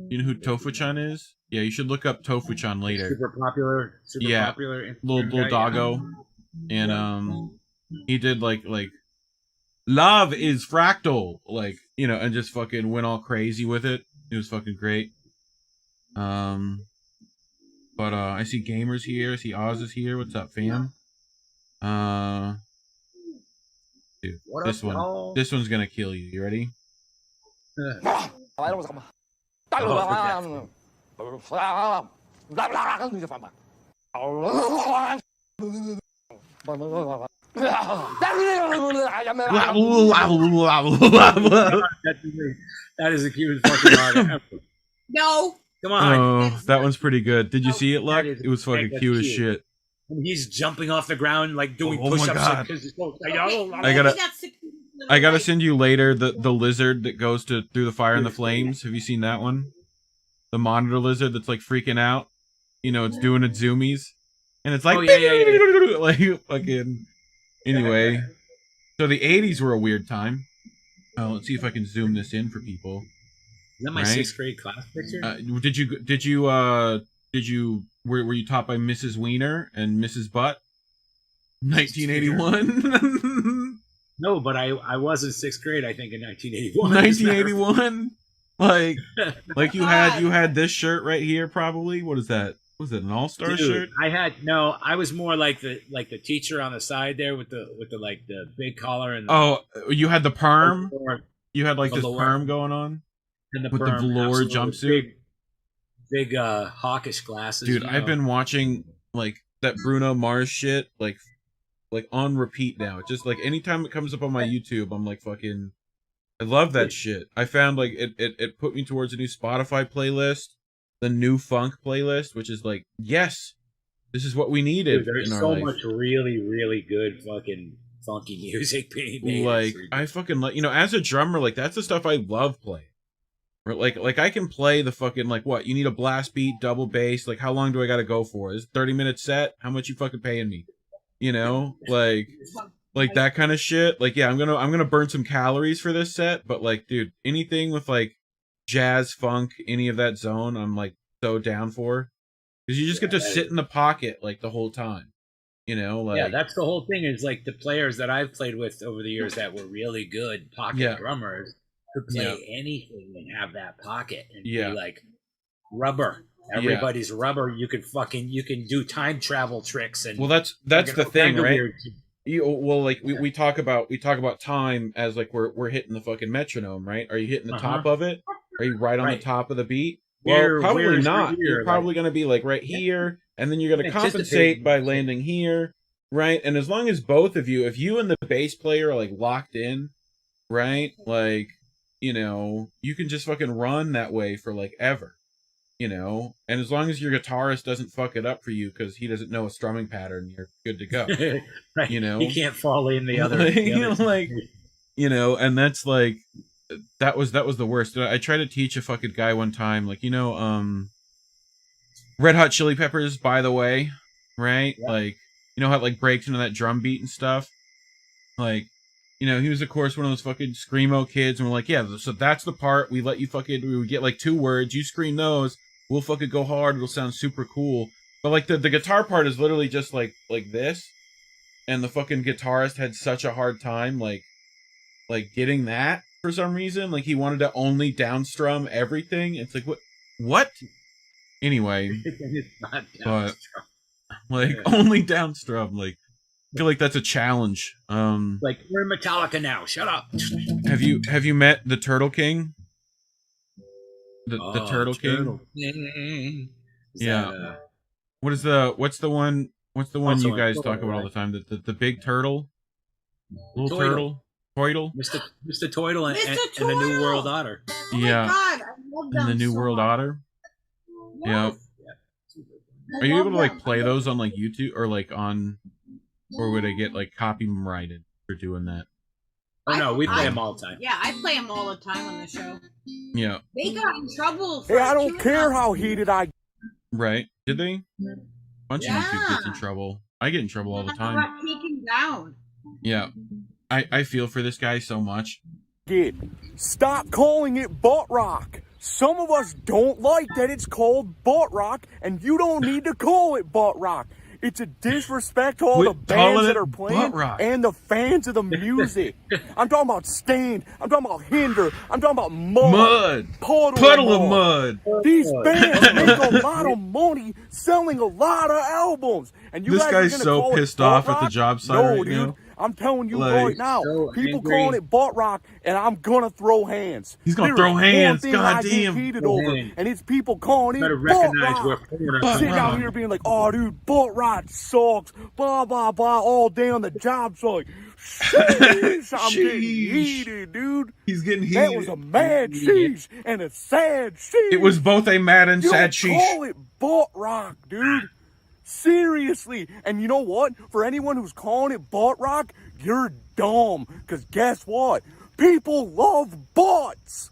You know who Tofu-chan is? Yeah, you should look up Tofu-chan later. Super popular. Little guy, doggo, and he did like love is fractal, like, you know, and just fucking went all crazy with it. It was fucking great. But I see gamers here. I see Oz is here. What's up, fam? Dude, this one's gonna kill you. You ready? That is the cutest fucking dog ever. No. Come on. Oh, that one's pretty good. Did you see it, Luck? It was fucking cute as shit. And he's jumping off the ground, like doing Oh my push-ups. God. Like, I gotta send you later the lizard that goes through the fire and the flames. Have you seen that one? The monitor lizard that's like freaking out. You know, it's doing its zoomies, and it's like, like fucking. Anyway, so the '80s were a weird time. Let's see if I can zoom this in for people. Is that my 6th grade class picture? Were you taught by Mrs. Wiener and Mrs. Butt? 1981. No, but I was in 6th grade, I think, in 1981. 1981. Like you had this shirt right here, probably. What is that? Was it an all-star shirt? I was more like the teacher on the side there with the big collar and you had the perm. You had like this perm going on, and with the velour jumpsuit. Big hawkish glasses. Dude, I've been watching like that Bruno Mars shit like on repeat now. Just like anytime it comes up on my YouTube, I'm like fucking. I love that shit. I found like it put me towards a new Spotify playlist, the new funk playlist, which is like, yes, this is what we needed. Dude, there's so much really, really good fucking funky music being made. Like I fucking like, you know, as a drummer, like that's the stuff I love playing. Like I can play the fucking like what you need a blast beat, double bass. Like how long do I got to go for? Is 30-minute set? How much you fucking paying me? You know, like that kind of shit. Like, yeah, I'm gonna burn some calories for this set, but like, dude, anything with like jazz, funk, any of that zone, I'm like so down for, because you just get to sit in the pocket like the whole time. You know, like, yeah, that's the whole thing. Is like the players that I've played with over the years that were really good pocket drummers could play anything and have that pocket and be like rubber. Everybody's rubber. You can do time travel tricks and that's the thing, right? We talk about time as like we're hitting the fucking metronome, right? Are you hitting the top of it? Are you right on the top of the beat? Well, probably not. You're probably going to be like right here, and then you're going to compensate by landing here, right? And as long as both of you, if you and the bass player are like locked in, right? Like, you know, you can just fucking run that way for like ever, you know? And as long as your guitarist doesn't fuck it up for you because he doesn't know a strumming pattern, you're good to go. Right. You know? He can't fall in the other. Like, you know, and that's like, that was the worst. I tried to teach a fucking guy one time, like, you know, Red Hot Chili Peppers, by the way, right? Yeah. Like, you know how it like breaks into that drum beat and stuff? Like, you know, he was, of course, one of those fucking screamo kids, and we're like, yeah, so that's the part, we let you fucking, we would get like 2 words, you scream those, we'll fucking go hard, it'll sound super cool. But like the guitar part is literally just like this, and the fucking guitarist had such a hard time like getting that for some reason. Like he wanted to only downstrum everything. It's like what? Anyway, but like only downstrum, like I feel like that's a challenge. Like we're Metallica now. Shut up. Have you met the Turtle King? The Turtle King. Yeah. What's the one you guys talk about all the time? The big turtle, little turtle, Toidle, Mr. Toidle, and the New World Otter. Oh my God, I love them and the New World Otter. Yeah. Are you able to like play those on like YouTube or like on, or would I get like copyrighted for doing that? Oh no, we play them all the time. Yeah, I play them all the time on the show. Yeah. They got in trouble. Hey, I don't care how heated I. Right? Did they? A bunch of YouTube gets in trouble. I get in trouble all the time. Got taken down. Yeah. I feel for this guy so much. Stop calling it butt rock. Some of us don't like that it's called butt rock, and you don't need to call it butt rock. It's a disrespect to all the bands that are playing and the fans of the music. I'm talking about Stained. I'm talking about Hinder. I'm talking about Mud. Puddle of mud. These bands make a lot of money selling a lot of albums. And you This guys guy's are gonna so call it pissed butt off at the rock? job site No, right dude. now. I'm telling you Like, right now, so people angry. calling it butt rock, and I'm gonna throw hands. He's gonna There throw is hands, one thing I get goddamn. heated Throw over, hands. and it's people calling it Better butt recognize where rock. porn Sitting out here being like, oh, dude, butt rock sucks, blah, blah, blah, all day on the job site. Sheesh, I'm getting heated, dude. He's getting heated. That was a mad sheesh and a sad sheesh. It was both a mad and You sad don't sheesh. call it butt rock, dude. Seriously. And you know what? For anyone who's calling it butt rock, you're dumb. Because guess what? People love butts.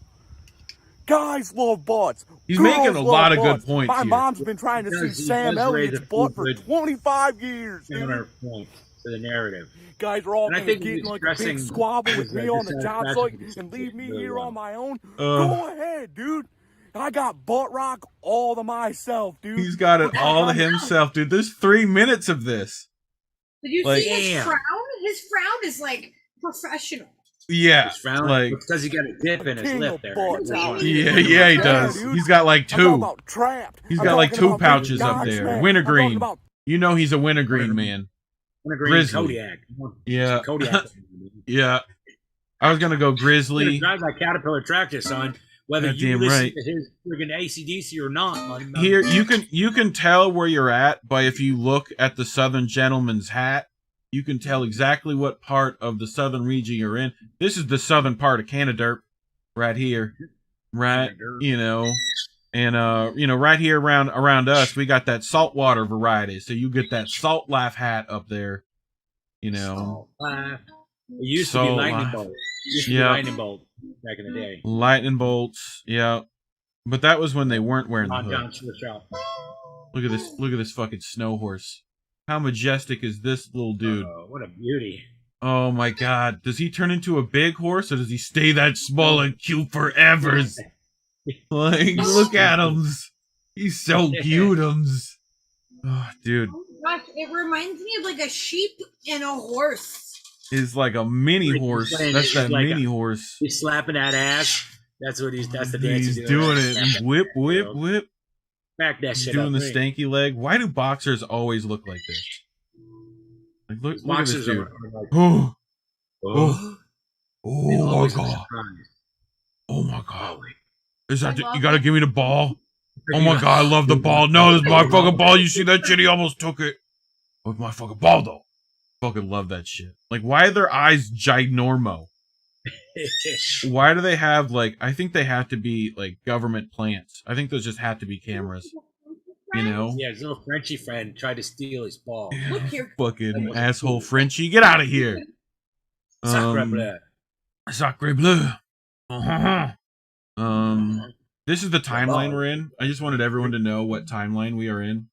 Guys love butts. He's Girls making a love lot of good butts. points My here. mom's been trying to see He Sam does raise Elliott's a butt for good 25 years, dude. counterpoint to the narrative. Guys are all And I going to think get he's in like a big expressing squabble with his me on the job dissatisfaction site and with leave me really here well. on my own. Go ahead, dude. I got butt rock all to myself, dude. He's got it all to himself, dude. There's 3 minutes of this. Did you Like- see his frown? His frown is like professional. Yeah, like because he got a dip in his lip there. yeah, he does. dude. He's got like I'm talking 2. about trapped. He's I'm got like talking 2 about pouches being up there. Godsmacked. Wintergreen. I'm talking about You know he's a wintergreen man. Wintergreen Grizzly. Kodiak. Yeah. Kodiak. Yeah. I was gonna go Grizzly. Drive that Caterpillar tractor, son. Whether you Goddamn listen right. to his friggin' AC/DC or not. Man. Here you can tell where you're at by if you look at the Southern Gentleman's hat. You can tell exactly what part of the southern region you're in. This is the southern part of Canada, right here, right? You know, and right here around us, we got that saltwater variety. So you get that salt life hat up there. You know, It used to be Salt lightning life. bolt. It used to be Yeah. lightning bolt back in the day. lightning bolts. Yeah, but that was when they weren't wearing the On hood. down to the shop. Look at this! Look at this fucking snow horse. How majestic is this little dude? What a beauty. Oh my god. Does he turn into a big horse or does he stay that small and cute forever? Like, look at him. He's so cute. Oh, dude. Gosh, it reminds me of like a sheep and a horse. He's like a mini horse. That's that like mini horse. He's slapping that ass. That's what that's the dance He's doing it. And whip, whip, whip. Back that He's shit doing up. the stanky leg. Why do boxers always look like this? Like, look at this Boxers dude. are like, Oh, oh, oh my god. Oh my god. Is that you gotta give me the ball? Oh my god, I love the ball. No, this is my fucking ball. You see that shit? He almost took it. With my fucking ball though. Fucking love that shit. Like, why are their eyes ginormo? Why do they have like? I think they have to be like government plants. I think those just have to be cameras. You know? Yeah, his little Frenchy friend tried to steal his ball. Look here. Fucking asshole Frenchie, get out of here. Sacre bleu. Sacre bleu. This is the timeline we're in. I just wanted everyone to know what timeline we are in.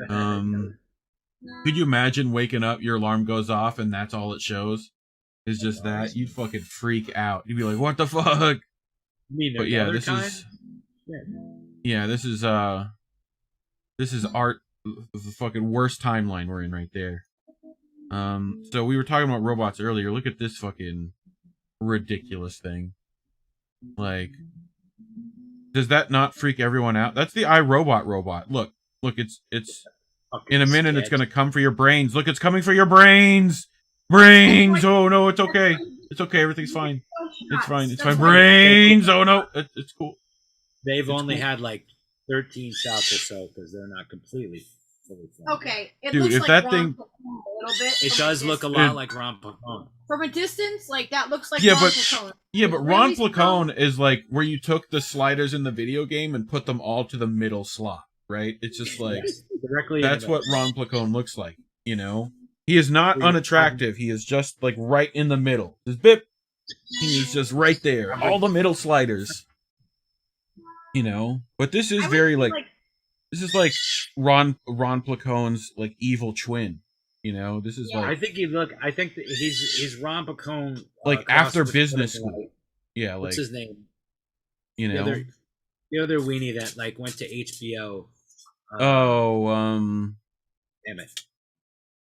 Could you imagine waking up, your alarm goes off, and that's all it shows? Is just that? You'd fucking freak out. You'd be like, what the fuck? But yeah, this is... Yeah, this is art, the fucking worst timeline we're in right there. So we were talking about robots earlier. Look at this fucking ridiculous thing. Like, does that not freak everyone out? That's the iRobot robot. Look, it's in a minute it's gonna come for your brains. Look, it's coming for your brains. Brains. Oh no, it's okay. It's okay. Everything's fine. It's fine. It's fine. Brains. Oh no, it's cool. They've only had like 13 shots or so because they're not completely fully formed. Okay, it Dude, looks if like that Ron thing- Pacone a little bit. It from does a look a distance. lot like Ron Pacone. From a distance, like that looks like Yeah, Ron but Pacone. yeah, but It's Ron really Placone is like where you took the sliders in the video game and put them all to the middle slot, right? It's just like Directly. that's what Ron Placone looks like, you know? He is not unattractive. He is just like right in the middle. Just bip. He is just right there. All the middle sliders. You know? But this is very like This is like Ron Placone's like evil twin. You know, this is like I think that he's Ron Pacone. Like after business school. Yeah, like what's his name? You know, the other weenie that like went to HBO. Damn it.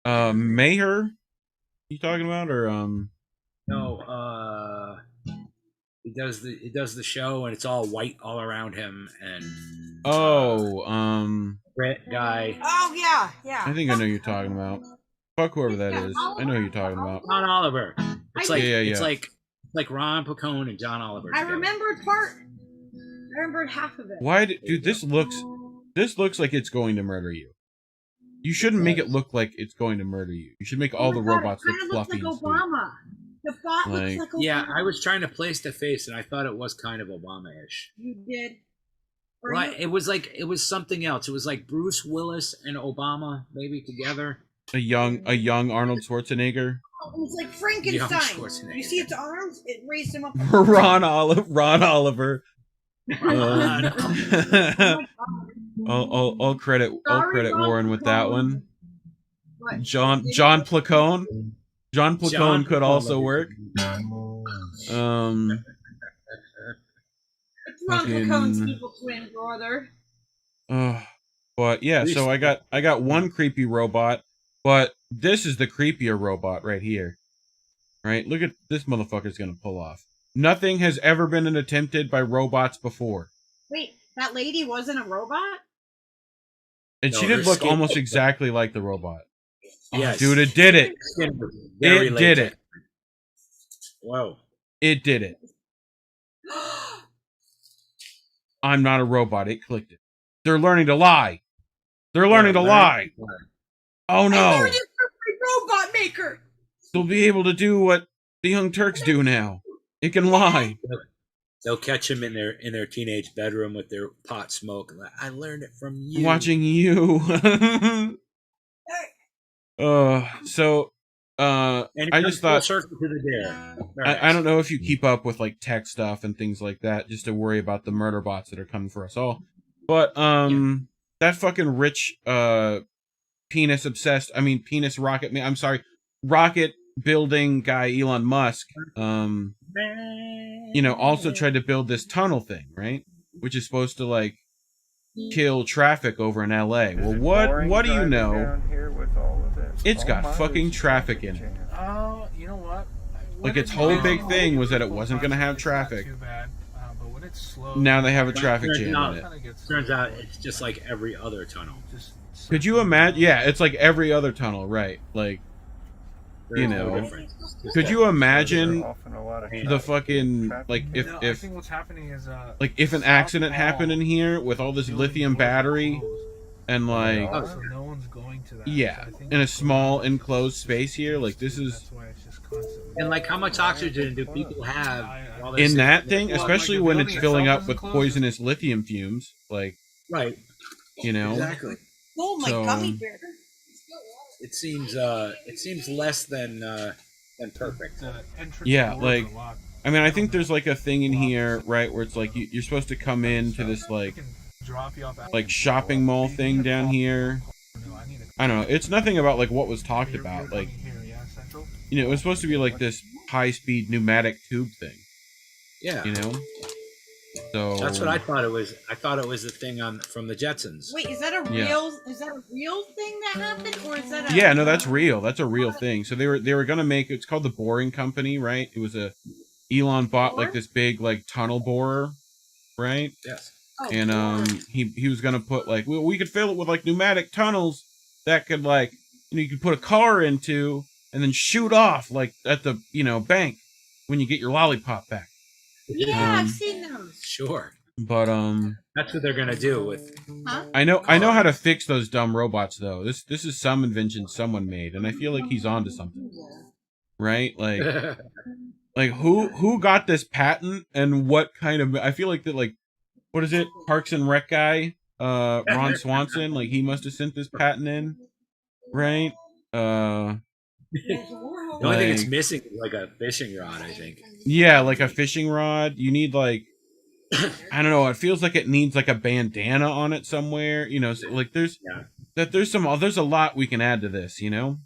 Maher? You talking about or No, he does the show and it's all white all around him and Brett guy. Oh yeah. I think I know who you're talking about. Fuck whoever that is. I know who you're talking about. John Oliver. It's like yeah. It's like Ron Pacone and John Oliver. I remembered half of it. Why dude, this looks like it's going to murder you. You shouldn't make it look like it's going to murder you. You should make all the robots look fluffy. Looks like Obama. The bot looks like Obama. Yeah, I was trying to place the face and I thought it was kind of Obama-ish. You did. Right. It was something else. It was like Bruce Willis and Obama maybe together. A young Arnold Schwarzenegger. It was like Frankenstein. You see its arms? It raised him up. Ron Oliver. I'll credit Warren with that one. What? John Placone. John Placone could also work. It's Ron Placone's evil twin brother. But yeah, so I got one creepy robot, but this is the creepier robot right here. Right? Look at this motherfucker's gonna pull off. Nothing has ever been attempted by robots before. Wait, that lady wasn't a robot? And she did look almost exactly like the robot. Yes. Dude, it did it. It did it. Whoa. It did it. I'm not a robot. It clicked it. They're learning to lie. They're learning to lie. Oh no. I learned it from my robot maker. They'll be able to do what the Young Turks do now. It can lie. They'll catch him in their teenage bedroom with their pot smoke. I learned it from you. Watching you. I just thought I don't know if you keep up with like tech stuff and things like that just to worry about the murder bots that are coming for us all. But that fucking rich penis rocket building guy Elon Musk also tried to build this tunnel thing, right? Which is supposed to like kill traffic over in LA. Well, what do you know? It's got fucking traffic in it. Oh, you know what? Like its whole big thing was that it wasn't going to have traffic. Now they have a traffic jam in it. Turns out it's just like every other tunnel. Could you imagine? Yeah, it's like every other tunnel, right? Like, could you imagine the fucking like if I think what's happening is like if an accident happened in here with all this lithium battery and like so no one's going to that. Yeah, in a small enclosed space here, like this is. And like, how much oxygen do people have in that thing, especially when it's filling up with poisonous lithium fumes? Like, right? Exactly. Oh my gummy bear! It seems less than perfect. Yeah, like, I mean, I think there's like a thing in here, right, where it's like you're supposed to come into this like shopping mall thing down here. I don't know. It's nothing about like what was talked about. Like, it was supposed to be like this high-speed pneumatic tube thing. Yeah. So that's what I thought it was. I thought it was the thing from the Jetsons. Wait, is that a real thing that happened, or is that a... Yeah, no, that's real. That's a real thing. So they were gonna make it's called the Boring Company, right? It was Elon bought like this big like tunnel borer, right? Yes. Oh, and he was gonna put like we could fill it with like pneumatic tunnels that could like you could put a car into and then shoot off like at the bank when you get your lollipop back. Yeah, I've seen those. Sure. But that's what they're gonna do with. Huh? I know how to fix those dumb robots though. This is some invention someone made, and I feel like he's onto something. Right? Like like who got this patent and what kind of I feel like that like what is it? Parks and Rec guy, Ron Swanson, like he must have sent this patent in. Right? The only thing it's missing is like a fishing rod, I think. Yeah, like a fishing rod. You need like I don't know. It feels like it needs like a bandana on it somewhere. You know, so, like there's there's a lot we can add to this. You know.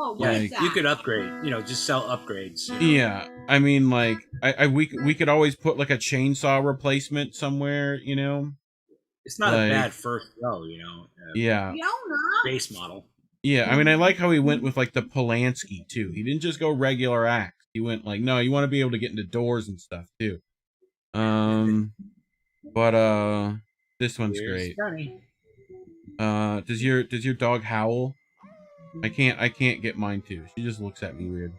Oh, what is that? You could upgrade. You know, just sell upgrades. You know? Yeah, I mean, like we could always put like a chainsaw replacement somewhere. You know. It's not a bad first go. You know. Yeah. Base model. Yeah, I mean, I like how he went with like the Polanski too. He didn't just go regular axe. He went like, no, you want to be able to get into doors and stuff too. But this one's great. Does your dog howl? I can't get mine to. She just looks at me weird.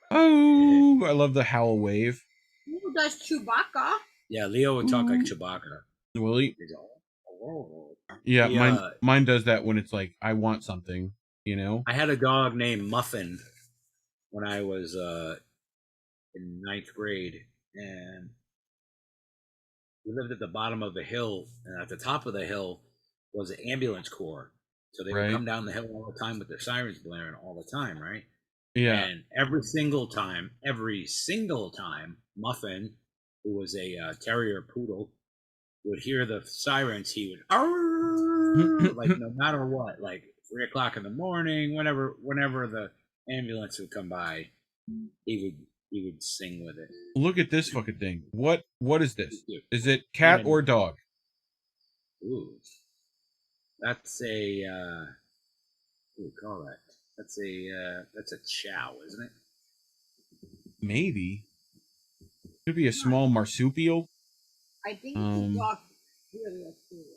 Oh, I love the howl wave. Who does Chewbacca? Yeah, Leo would talk like Chewbacca. Will he? Yeah, mine does that when it's like I want something, you know. I had a dog named Muffin when I was in 9th grade, and we lived at the bottom of the hill, and at the top of the hill was an ambulance corps. So they would come down the hill all the time with their sirens blaring all the time, right? Yeah. And every single time, Muffin, who was a terrier poodle, would hear the sirens, he would like no matter what, like 3 o'clock in the morning, whenever the ambulance would come by, he would sing with it. Look at this fucking thing. What is this? Is it cat or dog? Ooh. That's a what do you call that? That's a chow, isn't it? Maybe. Could be a small marsupial. I think it's a dog.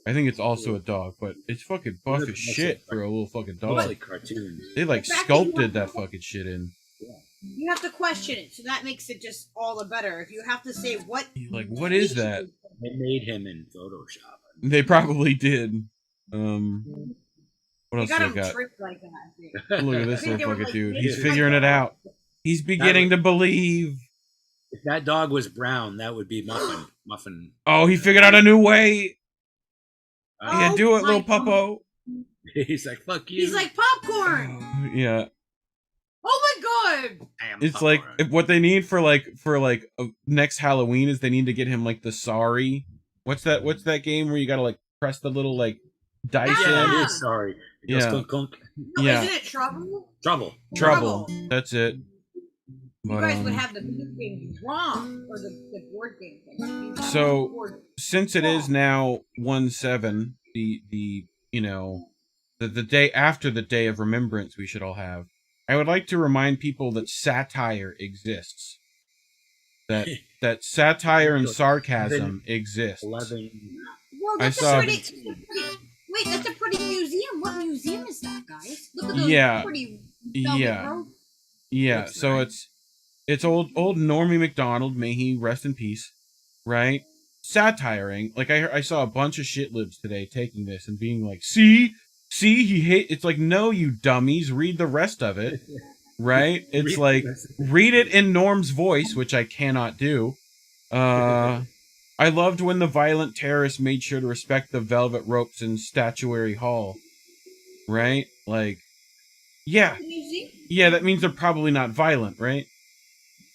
I think it's also a dog, but it's fucking buff as shit for a little fucking dog. Like cartoon. They like sculpted that fucking shit in. You have to question it, so that makes it just all the better. If you have to say what, like, what is that? They made him in Photoshop. They probably did. What else do I got? Like that, look at this little fucking dude. He's figuring it out. He's beginning to believe. If that dog was brown, that would be Muffin. Oh, he figured out a new way. Yeah, do it, little puppo. He's like, fuck you. He's like popcorn. Yeah. Oh my god. It's popcorn. Like what they need for next Halloween is they need to get him like the Sorry. What's that game where you gotta like press the little like dice in? Yeah, Sorry. It goes clunk, clunk. No, yeah. Isn't it Trouble? Trouble. That's it. You guys would have the video game wrong, or the board game thing. So since it is now 1/7, the day after the Day of Remembrance we should all have, I would like to remind people that satire exists. That satire and sarcasm exist. Well, that's wait, that's a pretty museum. What museum is that, guys? Look at those pretty Yeah, so it's old Normie McDonald, may he rest in peace, right? Satiring. Like I saw a bunch of shitlibs today taking this and being like, see, he hate. It's like, no, you dummies, read the rest of it, right? It's like, read it in Norm's voice, which I cannot do. I loved when the violent terrorists made sure to respect the velvet ropes in Statuary Hall, right? Like, yeah, that means they're probably not violent, right?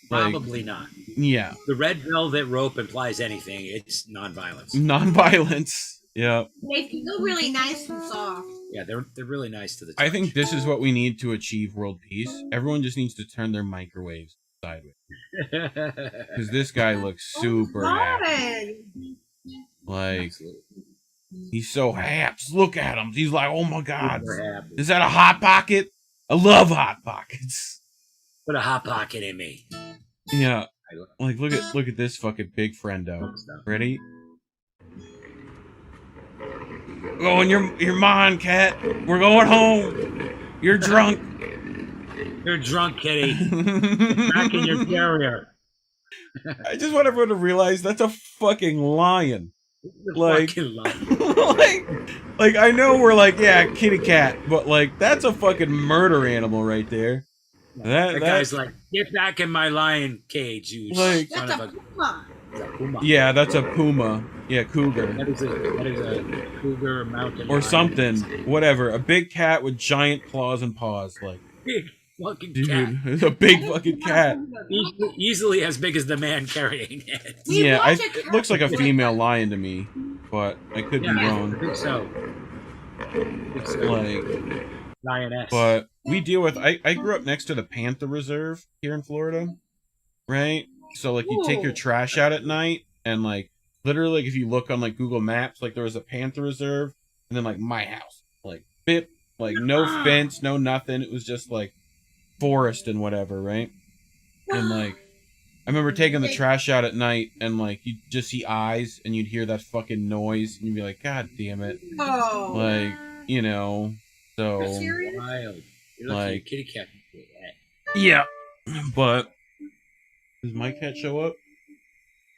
Probably not. Yeah. The red velvet rope implies anything. It's non-violence. Non-violence. Yeah. They feel really nice and soft. Yeah, they're really nice to the touch. I think this is what we need to achieve world peace. Everyone just needs to turn their microwaves sideways. Because this guy looks super happy. Like, he's so happy. Look at him. He's like, oh my God. Is that a Hot Pocket? I love Hot Pockets. Put a Hot Pocket in me. Yeah, like look at this fucking big friendo. Ready? Go in your mind, cat. We're going home. You're drunk. You're drunk, kitty. Back in your carrier. I just want everyone to realize that's a fucking lion. Like, like I know we're like, yeah, kitty cat, but like that's a fucking murder animal right there. That guy's like, get back in my lion cage, you son of a puma. Yeah, that's a puma. Yeah, cougar. That is a cougar mountain or lion. Something. Whatever. A big cat with giant claws and paws. Like, fucking Dude, cat. it's a big fucking cat. Easily as big as the man carrying it. Yeah, it looks like a female lion to me, but I could be wrong. I think so. Like, lioness. but we deal with. I grew up next to the Panther Reserve here in Florida, right? So like, you take your trash out at night, and like, literally, like, if you look on like Google Maps, like there was a Panther Reserve, and then like my house, like like no fence, no nothing. It was just like forest and whatever, right? And like, I remember taking the trash out at night, and like, you'd just see eyes, and you'd hear that fucking noise, and you'd be like, God damn it. Oh. Like, you know, so. Wild. You're like, kitty cat. Yeah. But, does my cat show up?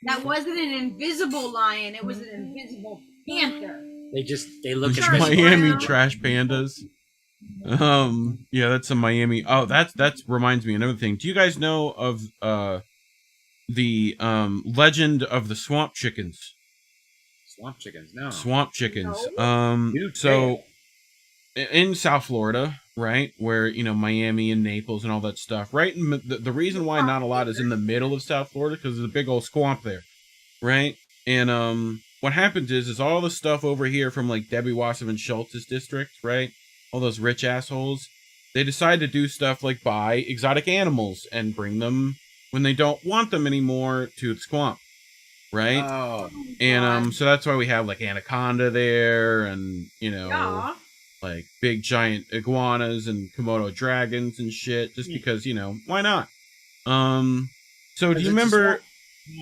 That wasn't an invisible lion. It was an invisible panther. They look It's at Miami trash pandas. Yeah, that's a Miami. Oh, that reminds me of another thing. Do you guys know of the legend of the swamp chickens? Swamp chickens, no. Swamp chickens. So in South Florida, right, where, you know, Miami and Naples and all that stuff, right? And the reason why not a lot is in the middle of South Florida, because there's a big old swamp there, right? And what happens is all the stuff over here from like Debbie Wasserman Schultz's district, right? All those rich assholes, they decide to do stuff like buy exotic animals and bring them when they don't want them anymore to the swamp, right? Oh, and so that's why we have like anaconda there, and you know, like big giant iguanas and Komodo dragons and shit, just because, you know, why not? So do you remember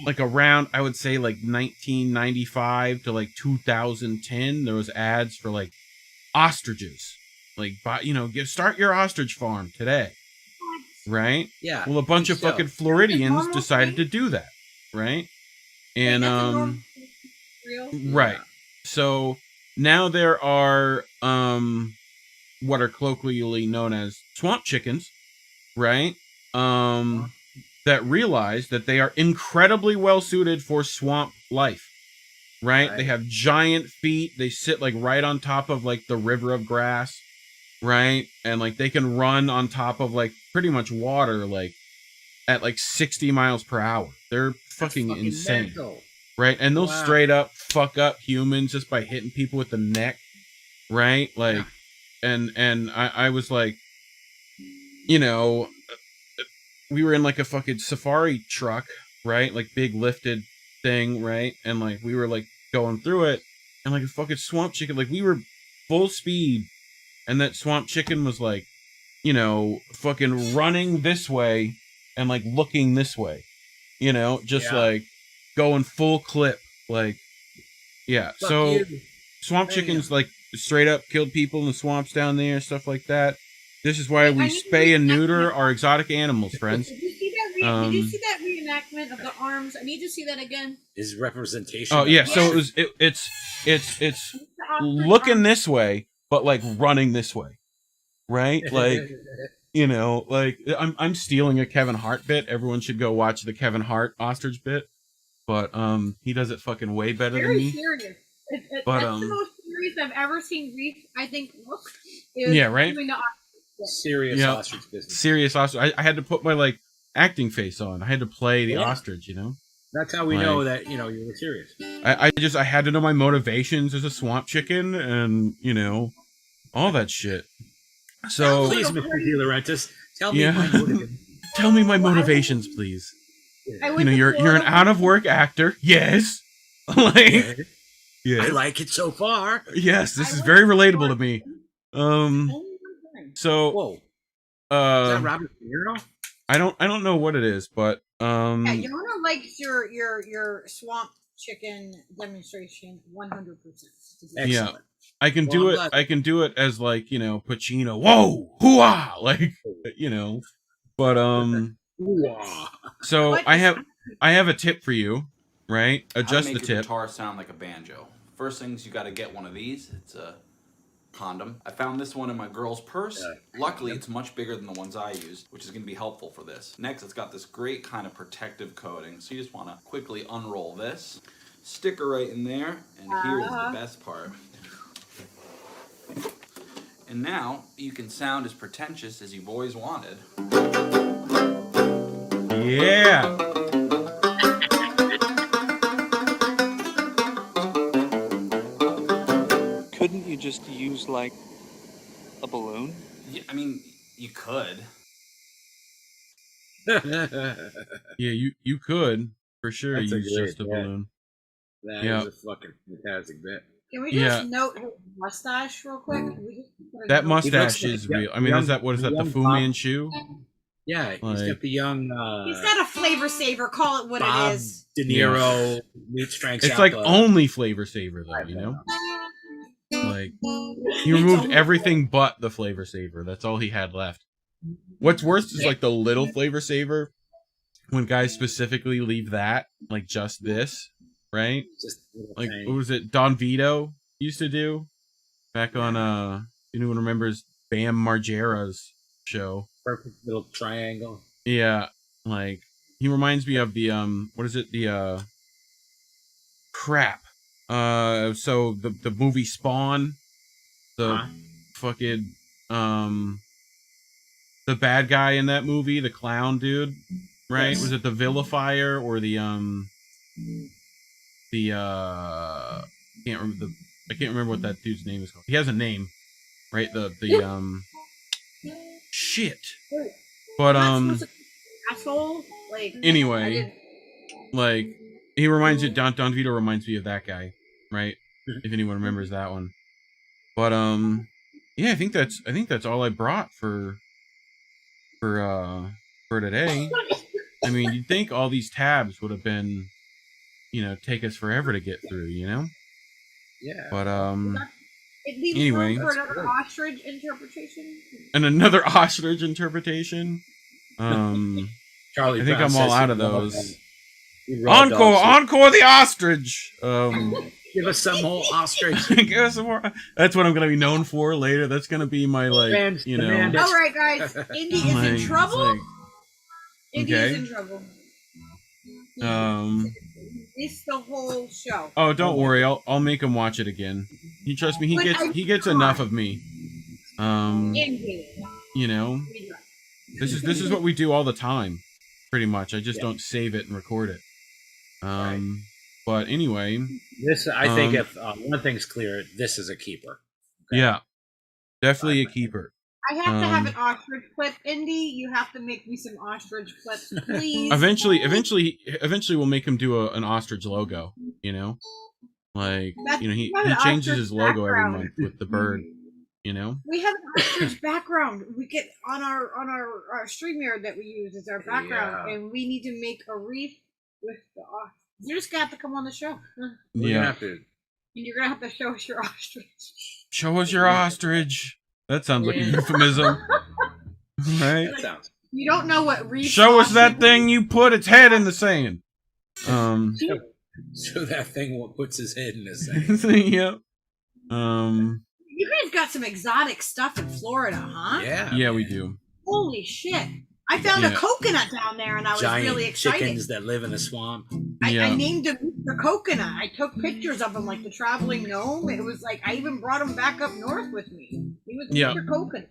like around, I would say like 1995 to like 2010, there was ads for like ostriches, like, you know, start your ostrich farm today, right? Yeah. Well, a bunch of fucking Floridians decided to do that, right? And right. So now there are what are colloquially known as swamp chickens, right? That realize that they are incredibly well suited for swamp life, right? They have giant feet. They sit like right on top of like the river of grass, right? And like they can run on top of like pretty much water, like at like 60 miles per hour. They're fucking insane, mental. right? And they'll straight up fuck up humans just by hitting people with the neck, right? Like, and I was like, you know, we were in like a fucking safari truck, right? Like big lifted thing, right? And like we were like going through it, and like a fucking swamp chicken, like we were full speed, and that swamp chicken was like, you know, fucking running this way and like looking this way, you know, just like going full clip, like, yeah. Fuck so you. swamp chickens like straight up killed people in the swamps down there, stuff like that. This is why we spay and neuter our exotic animals, friends. Did you see that? Did you see that reenactment of the arms? I need to see that again. Is representation. Oh yeah, so it's looking this way, but like running this way, right? Like, you know, like I'm stealing a Kevin Hart bit. Everyone should go watch the Kevin Hart ostrich bit, but he does it fucking way better than me. Serious. But that's the most serious I've ever seen Reef, I think, look. Is yeah, right. doing the Serious ostrich business. Serious ostrich. I had to put my like acting face on. I had to play the ostrich, you know. That's how we know that, you know, you were serious. I had to know my motivations as a swamp chicken, and you know, all that shit. So please, Mr. De Laurentiis, tell me my motivations. Tell me my motivations, please. You know, you're an out of work actor. Yes. Like, I like it so far. Yes, this is very relatable to me. So whoa. Is that Robert De Niro? I don't know what it is, but Yeah, Yona likes your swamp chicken demonstration 100%. Yeah. I can do it. I can do it as like, you know, Pacino. Whoa, hoo-ah, like, you know. But so I have a tip for you, right? Adjust the tip. Guitar sound like a banjo. First things, you got to get one of these. It's a condom. I found this one in my girl's purse. Luckily, it's much bigger than the ones I use, which is going to be helpful for this. Next, it's got this great kind of protective coating. So you just want to quickly unroll this, sticker right in there, and here's the best part. And now you can sound as pretentious as you've always wanted. Yeah. Couldn't you just use, like, a balloon? Yeah, I mean, you could. Yeah, you could for sure That's a use great just a bit. balloon. That Yeah. is a fucking fantastic bit. Can we Yeah. just note his mustache real quick? Can we just put a That note- mustache like is a real. I mean, young- is that what is that? The young Fu Bob- Manchu? Yeah, he's Like- got the young He's got a flavor saver. Call it what Bob it is. De Niro meets Frank It's Zappa. like only flavor saver though, you know? Like he removed everything but the flavor saver. That's all he had left. What's worse is like the little flavor saver when guys specifically leave that, like just this, right? Just a little Like thing. what was it Don Vito used to do back on anyone remembers Bam Margera's show. Perfect little triangle. Yeah, like he reminds me of the what is it? The crap. So the movie Spawn, the fucking the bad guy in that movie, the clown dude, right? Yes. Was it the vilifier or the I can't remember what that dude's name is called. He has a name, right? The shit. But Asshole. Like I anyway, didn't- like he reminds you Don Vito reminds me of that guy, right? If anyone remembers that one. But yeah, I think that's all I brought for today. I mean, you'd think all these tabs would have been, take us forever to get through, Yeah. But it leaves anyway. room for another ostrich interpretation. and another ostrich interpretation. Charlie I think Brown I'm all says out he of loved those. them. He raw dogs it. Encore the ostrich. Give us some more ostrich. Give us some more. That's what I'm gonna be known for later. That's gonna be my Fans demand it. All right, guys. Indy is in Like, it's trouble. like- Indy okay. is in trouble. It's the whole show. Oh, don't worry. I'll make him watch it again. You trust me. But I He gets can't. enough of me. Indy. This is what we do all the time, pretty much. I just don't save it and record it. But anyway, This, I think, if one thing's clear, this is a keeper. yeah, definitely a keeper. I have to have an ostrich clip. Indy, you have to make me some ostrich clips, please. Eventually, we'll make him do an ostrich logo. Like That's he not an changes ostrich his logo every background. month with the bird. We have an ostrich background. We get on our StreamYard that we use as our background, and we need to make a reef with the ostrich. You just got to come on the show. Yeah. And you're gonna have to show us your ostrich. Show us your ostrich. That sounds like a euphemism, right? That sounds. You don't know what reef. Show us that ostrich- thing you put its head in the sand. So that thing puts his head in the sand. Yep. You guys got some exotic stuff in Florida, huh? Yeah, we do. Holy shit! I found a Yeah. coconut down there, and I was Giant really excited. chickens that live in the swamp. I named him the coconut. I took pictures of him like the traveling gnome. It was like I even brought him back up north with me. He was Yeah. Mr. Coconut.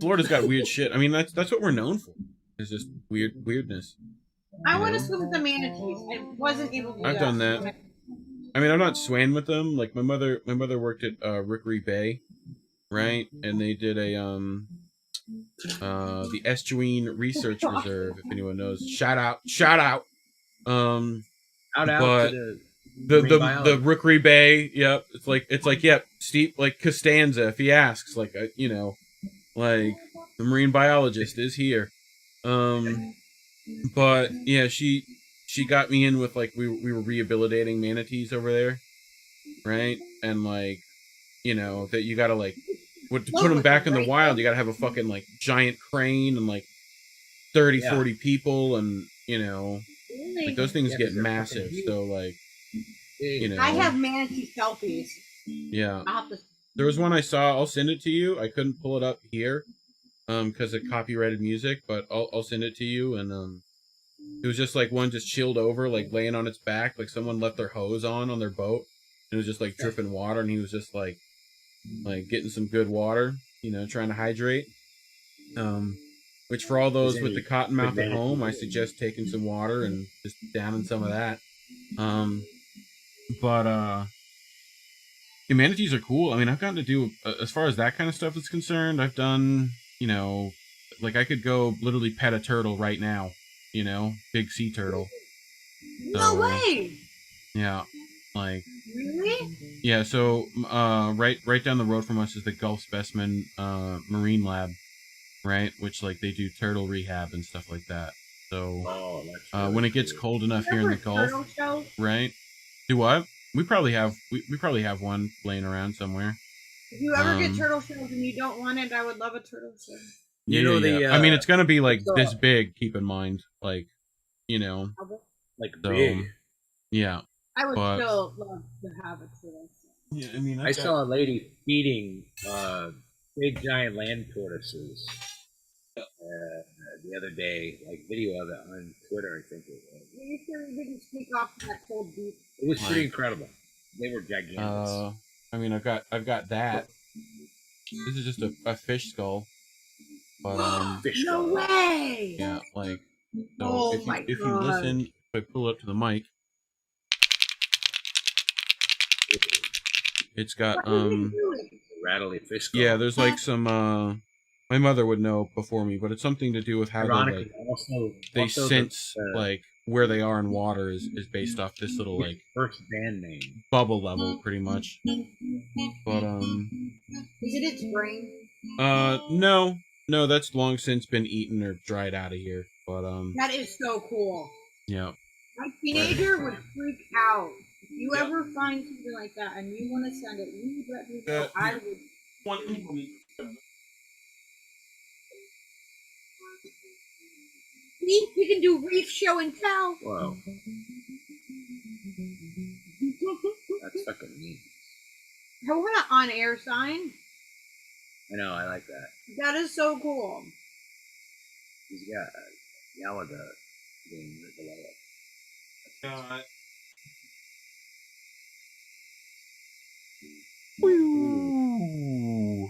Florida's got weird shit. I mean, that's what we're known for. It's just weirdness. I want to swim with the manatees. I wasn't able to do I've done that. I mean, I've not swam with them. Like my mother worked at Rickery Bay, right? And they did a the Estuarine Research Reserve. If anyone knows, shout out. Shout out But to the Rickery Bay. Yep, it's like yep. Steve like Costanza. If he asks, like like the marine biologist is here. But yeah, she got me in with like we were rehabilitating manatees over there, right? And like that you gotta like to put them back in the wild, you gotta have a fucking like giant crane and like 30-40 people, and like those things get massive. So like I have manatee selfies. yeah. I'll have to. There was one I saw. I'll send it to you. I couldn't pull it up here, because of copyrighted music. But I'll send it to you. And it was just like one just chilled over, like laying on its back, like someone left their hose on their boat, and it was just like dripping water, and he was just like getting some good water. trying to hydrate. Which for all those with the cottonmouth at home, I suggest taking some water and just downing some of that. But manatees are cool. I mean, I've gotten to do, as far as that kind of stuff is concerned, I've done, like I could go literally pet a turtle right now, big sea turtle. No way. Yeah, like. Really? Yeah. So, right down the road from us is the Gulf Specimen Marine Lab, right? Which like they do turtle rehab and stuff like that. So, when it gets cold enough here in the Gulf, right? Do what? We probably have one laying around somewhere. If you ever get turtle shells and you don't want it, I would love a turtle shell. I mean, it's gonna be like this big. Keep in mind, like, like so, big. Yeah. I would still love to have a turtle shell. Yeah, I mean, I saw a lady feeding big giant land tortoises the other day, like video of it on Twitter, I think it was. You sure you didn't sneak off that cold beach? It was pretty incredible. They were gigantic. I mean, I've got that. This is just a fish skull, but fish skull. No way! Yeah, like so. If you listen, if I pull it up to the mic, it's got rattly fish skull. Yeah, there's like some. My mother would know before me, but it's something to do with how they sense like where they are in water is based off this little like first band name bubble level, pretty much. But is it its brain? No, that's long since been eaten or dried out of here. But that is so cool. Yeah. My teenager would freak out. If you ever find something like that and you want to send it, you let me know. I would. We can do reef show and tell. Wow. That's fucking neat. I want an on-air sign. I know, I like that. That is so cool. He's got Galaga being developed. Woo.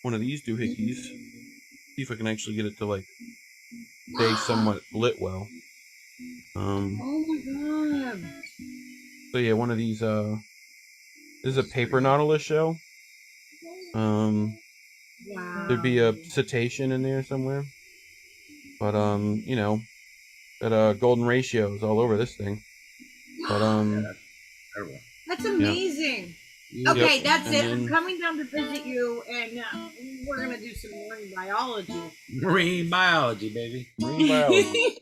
One of these doohickeys. See if I can actually get it to like stay somewhat lit well. Oh my god. So yeah, one of these this is a paper nautilus shell. Wow. There'd be a cetacean in there somewhere. But that golden ratios all over this thing. But that's amazing. Yeah. Okay, Yep. that's And it. then- I'm coming down to visit you, and we're gonna do some marine biology. Marine biology, baby. Marine biology.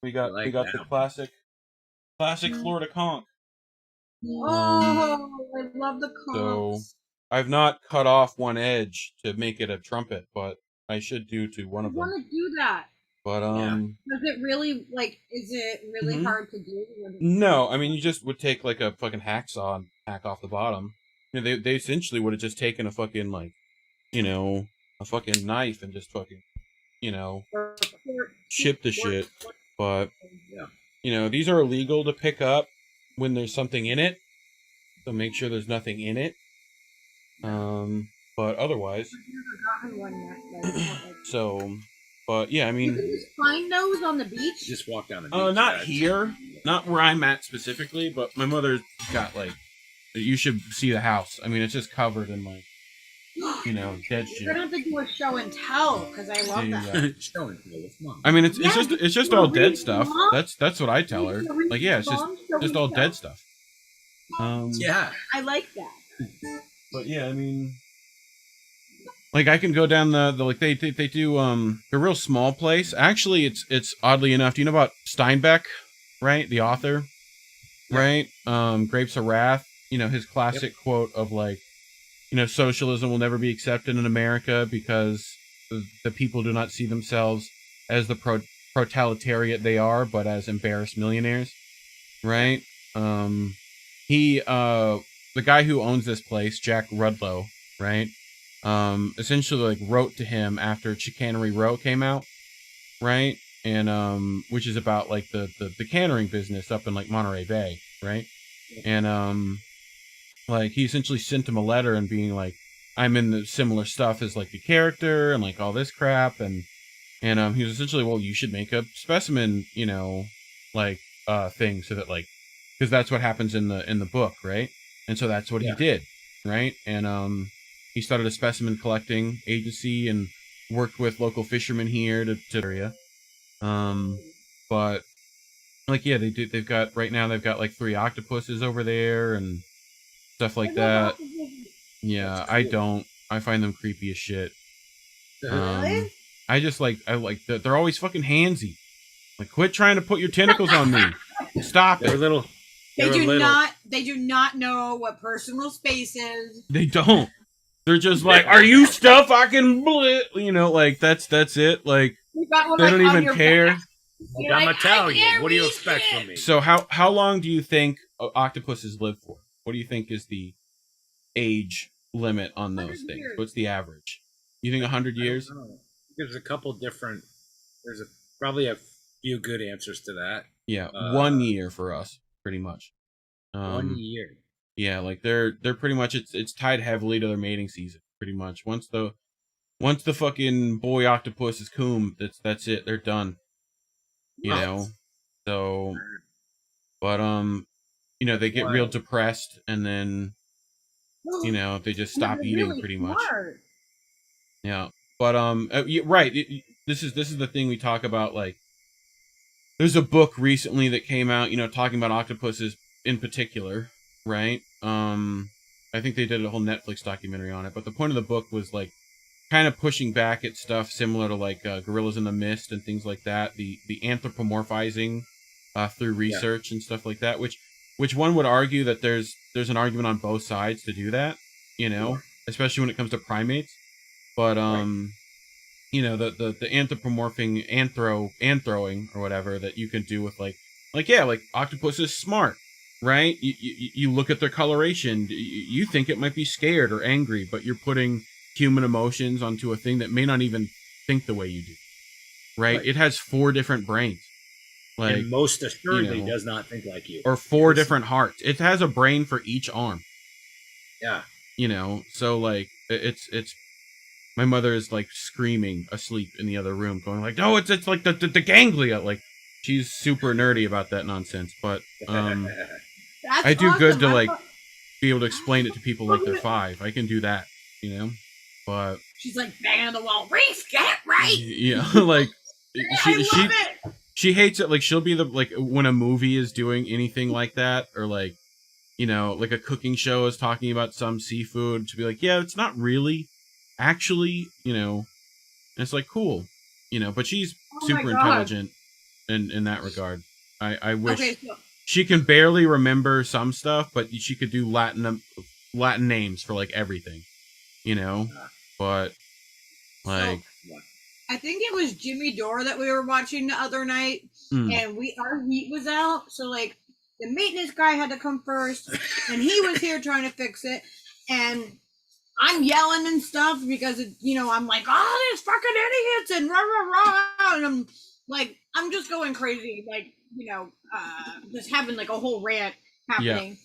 we got like the that. classic Florida conch. Oh, I love the So conchs. I've not cut off one edge to make it a trumpet, but I should do to one I of them. want to do that. But Does it really is it really Mhm. hard to do? no, I mean you just would take like a fucking hacksaw and hack off the bottom. They essentially would have just taken a fucking like, a fucking knife and just fucking, chip the shit. But these are illegal to pick up when there's something in it. So make sure there's nothing in it. But otherwise, I've never gotten one yet. so, but yeah, I You mean, can just find those on the beach. Just walk down the beach. not here, not where I'm at specifically, but my mother's got like, you should see the house. I mean, it's just covered in like, dead shit. We're gonna have to do a show and tell because I love that. Show and tell with mom. I mean, it's just all dead read stuff. mom? That's what I tell her. Like, yeah, it's just all dead stuff. Yeah. I like that. But yeah, I mean, like I can go down the like they do a real small place. Actually, it's oddly enough. Do you know about Steinbeck, right? The author, right? Grapes of Wrath. His classic quote of like, socialism will never be accepted in America because the people do not see themselves as the proletariat they are, but as embarrassed millionaires, right? The guy who owns this place, Jack Rudlow, right? Essentially like wrote to him after Chicanery Row came out, right? And which is about like the cannering business up in like Monterey Bay, right? And like he essentially sent him a letter and being like, I'm in the similar stuff as like the character and like all this crap, and he was essentially, well, you should make a specimen, like thing, so that like, because that's what happens in the book, right? And so that's what he did, right? And he started a specimen collecting agency and worked with local fishermen here to area. But like, yeah, they've got right now they've got like 3 octopuses over there and stuff like that. Yeah, I find them creepy as shit. Really? I like that they're always fucking handsy. Like, quit trying to put your tentacles on me. Stop it. They do not know what personal space is. They don't. They're just like, are you stuff I can like that's it. Like, they don't even care. I'm Italian. What do you expect from me? So how long do you think octopuses live for? What do you think is the age limit on those things? What's the average? You think 100 years? There's a couple different. There's probably a few good answers to that. Yeah, 1 year for us, pretty much. 1 year. Yeah, like they're pretty much it's tied heavily to their mating season, pretty much. Once the fucking boy octopus is coom, that's it. They're done. You know. So, but they get real depressed, and then they just stop eating really pretty much. smart. Yeah, but right. This is the thing we talk about. Like, there's a book recently that came out, talking about octopuses in particular, right? I think they did a whole Netflix documentary on it. But the point of the book was like kind of pushing back at stuff similar to like Gorillas in the Mist and things like that. The anthropomorphizing through research and stuff like that, which one would argue that there's an argument on both sides to do that, especially when it comes to primates. But the anthropomorphing anthroing or whatever that you can do with like octopus is smart, right? You look at their coloration, you think it might be scared or angry, but you're putting human emotions onto a thing that may not even think the way you do, right? It has 4 different brains. Like, and most assuredly does not think like you. Or 4 different hearts. It has a brain for each arm. Yeah. So like it's my mother is like screaming asleep in the other room, going like, "No, it's like the ganglia." Like, she's super nerdy about that nonsense, but I do awesome. good to like be able to explain it to people like they're 5. I can do that, but She's like banging on the wall. Reef, get it right. Yeah, like I love it. She hates it. Like, she'll be like when a movie is doing anything like that, or like like a cooking show is talking about some seafood, she'll be like, "Yeah, it's not really." Actually, and it's like, cool, but she's super intelligent in that regard. I wish she can barely remember some stuff, but she could do Latin names for like everything, but like, I think it was Jimmy Dore that we were watching the other night, and our heat was out, so like the maintenance guy had to come first, and he was here trying to fix it, and I'm yelling and stuff because, I'm like, oh, there's fucking idiots and rah, rah, rah. And I'm like, I'm just going crazy, like, just having like a whole rant happening.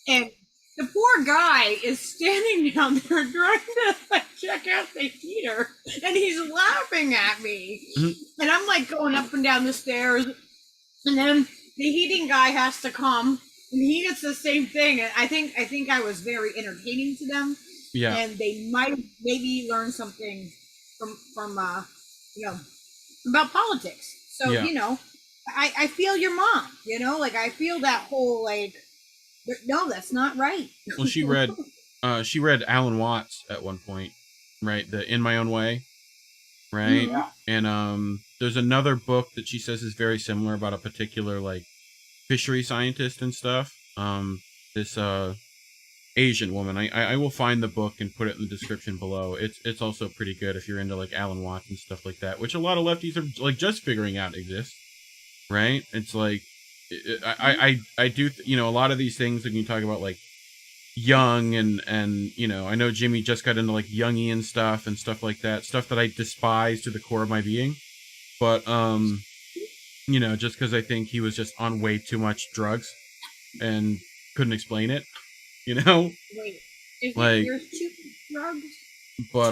Yeah. And the poor guy is standing down there trying to like check out the heater, and he's laughing at me. Mm-hmm. And I'm like going up and down the stairs, and then the heating guy has to come, and he gets the same thing. And I think I was very entertaining to them. Yeah. And they might maybe learn something from about politics. So, I feel your mom, like I feel that whole like, no, that's not right. Well, she read Alan Watts at one point, right? The In My Own Way, right? Yeah. And there's another book that she says is very similar about a particular like fishery scientist and stuff. This Asian woman. I will find the book and put it in the description below. It's also pretty good if you're into like Alan Watts and stuff like that, which a lot of lefties are like just figuring out exists, right? It's like I do a lot of these things when you talk about like Jung and I know Jimmy just got into like Jungian stuff and stuff like that, stuff that I despise to the core of my being, but just because I think he was just on way too much drugs and couldn't explain it. Wait, is like, there's 2 drugs? but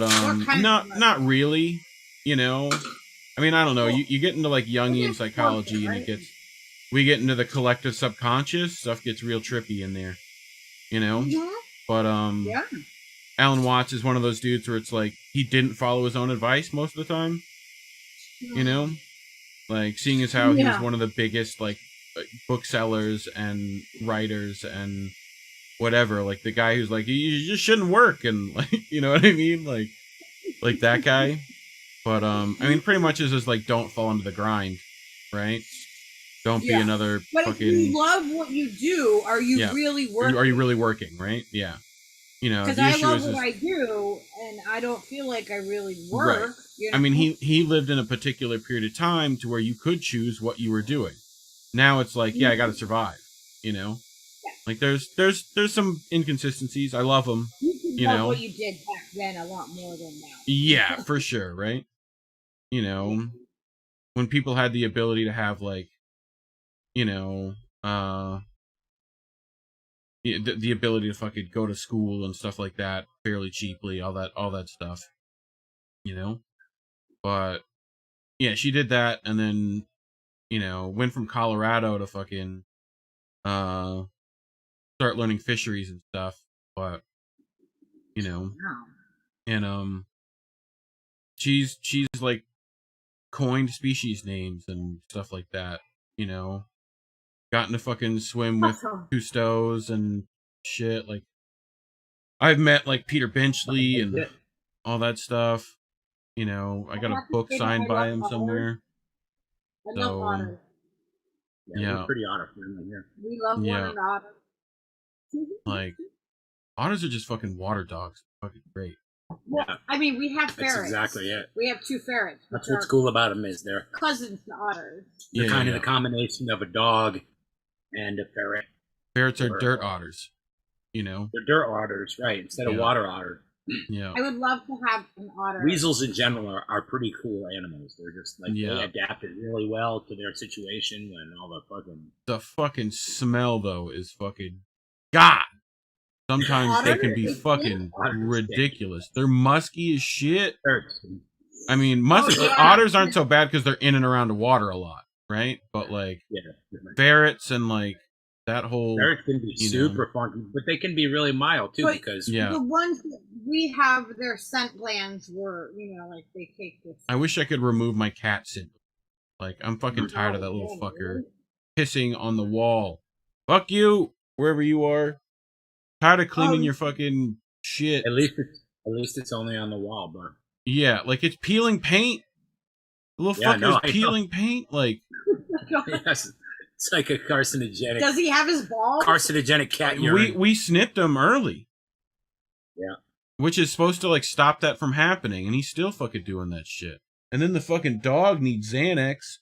not really, you know. I mean, I don't know. You get into like Jungian psychology, and we get into the collective subconscious. Stuff gets real trippy in there, you know. But Alan Watts is one of those dudes where it's like he didn't follow his own advice most of the time, you know. Like seeing as how he was one of the biggest like booksellers and writers and whatever, like the guy who's like, you just shouldn't work, and like, you know what I mean, like that guy. But I mean, pretty much is just like, don't fall into the grind, right? Don't be another but fucking. If you love what you do, are you really working? Are you really working, right? Yeah. You know, because I love what I do, and I don't feel like I really work. Right. You know? I mean, he lived in a particular period of time to where you could choose what you were doing. Now it's like, I got to survive. You know, like there's some inconsistencies. I love them. You know what you did back then a lot more than now. Yeah, for sure, right? You know, when people had the ability to have like, you know, the ability to fucking go to school and stuff like that fairly cheaply, all that stuff, you know. But yeah, she did that, and then, you know, went from Colorado to fucking start learning fisheries and stuff. But you know, and she's like coined species names and stuff like that, you know. Gotten to fucking swim with Cousteaus and shit. Like, I've met like Peter Benchley and all that stuff. You know, I got a book signed by him somewhere. I love otters. Yeah, we're pretty otter friendly here. We love water otters. Like, otters are just fucking water dogs. Fucking great. Well, I mean, we have ferrets. That's exactly it. We have 2 ferrets. That's what's cool about them, is they're cousins to otters. They're kind of the combination of a dog and a ferret. Ferrets are dirt otters, you know. They're dirt otters, right? Instead of water otter. Yeah. I would love to have an otter. Weasels in general are pretty cool animals. They're just like they adapted really well to their situation when all the fucking smell though is fucking God. Sometimes they can be fucking ridiculous. They're musky as shit. I mean, otters aren't so bad because they're in and around the water a lot, right? But like ferrets and like that whole ferrets can be super funky, but they can be really mild too, because the ones that we have, their scent glands were, you know, like they take this. I wish I could remove my cat scent. Like, I'm fucking tired of that little fucker pissing on the wall. Fuck you, wherever you are. Tired of cleaning your fucking shit. At least it's only on the wall, bro. Yeah, like it's peeling paint. The little fucker's peeling paint, like. Yes, it's like a carcinogenic. Does he have his balls? Carcinogenic cat urine. We snipped him early. Yeah. Which is supposed to like stop that from happening, and he's still fucking doing that shit. And then the fucking dog needs Xanax.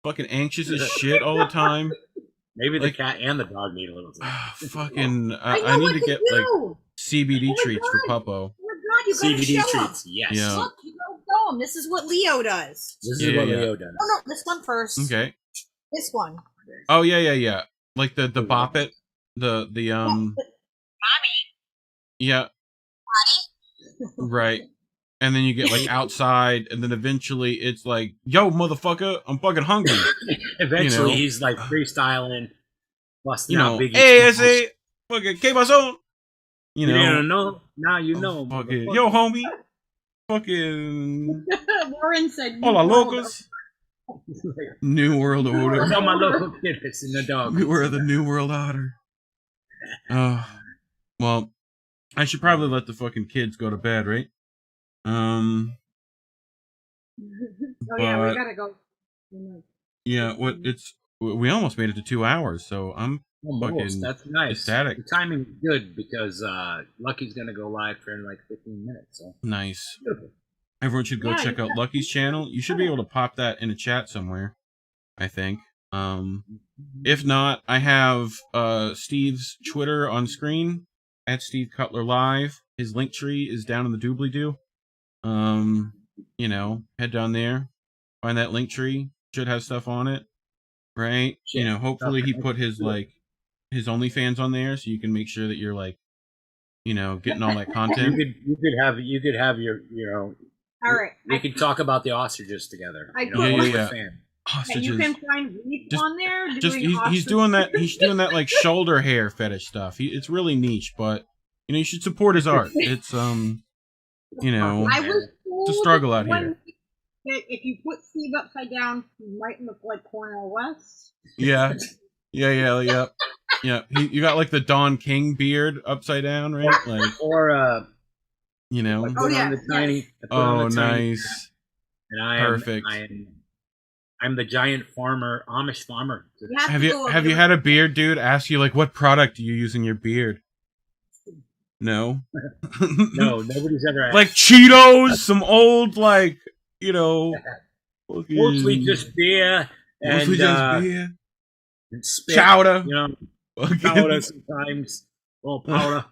Fucking anxious as shit all the time. Maybe the cat and the dog need a little fucking I need to get like CBD treats for Puppo. Oh my God, you gotta CBD show treats, him. yes. Yeah. Look, you don't know him. This is what Leo does. This is what Leo does. Oh no, this one first. Okay. This one. Oh yeah. Like the bop it. The Mommy. Yeah. Right. And then you get like outside, and then eventually it's like, yo, motherfucker, I'm fucking hungry. Eventually he's like freestyling, busting you out know, Biggie. Hey, ese, fucking, ¿qué pasó? You know, no, now you know. Fucking, yo, homie, fucking. Warren said, Hola, locos. New World Order. No, my local kiddos and the dog. We're the New World Order. Well, I should probably let the fucking kids go to bed, right? Oh yeah, we gotta go. Yeah, we almost made it to 2 hours, so I'm fucking that's nice. ecstatic. The timing is good because Lucky's gonna go live for in like 15 minutes. So nice. Everyone should go check out Lucky's channel. You should be able to pop that in a chat somewhere, I think. If not, I have Steve's Twitter on screen at Steve Cutler Live. His link tree is down in the doobly-doo. You know, head down there, find that link tree. Should have stuff on it, right? You know, hopefully he put his like his OnlyFans on there, so you can make sure that you're like you know, getting all that You content. could have your, All right. We could talk about the ostriches together. I You know, could. I'm a Yeah. fan. And you Hostages. can find Reef on there. Just doing he's ostrich- doing that. He's doing that like shoulder hair fetish stuff. It's really niche, but you know, you should support his art. It's you know, I was told it's a struggle out one here. week that if you put Steve upside down, he might look like Cornel West. Yeah. Yeah. You got like the Don King beard upside down, right? Like, Or you know. I put on the tiny. I put Oh, on the tiny nice. hat, and I Perfect. I'm the giant farmer, Amish farmer. Have you had a beard dude ask you like what product do you use in your beard? No. No, nobody's ever asked. Like Cheetos, some old like, you know, Mostly just beer and mostly just beer. and spit, Chowder. You know, Fucking- powder sometimes. Well, powder.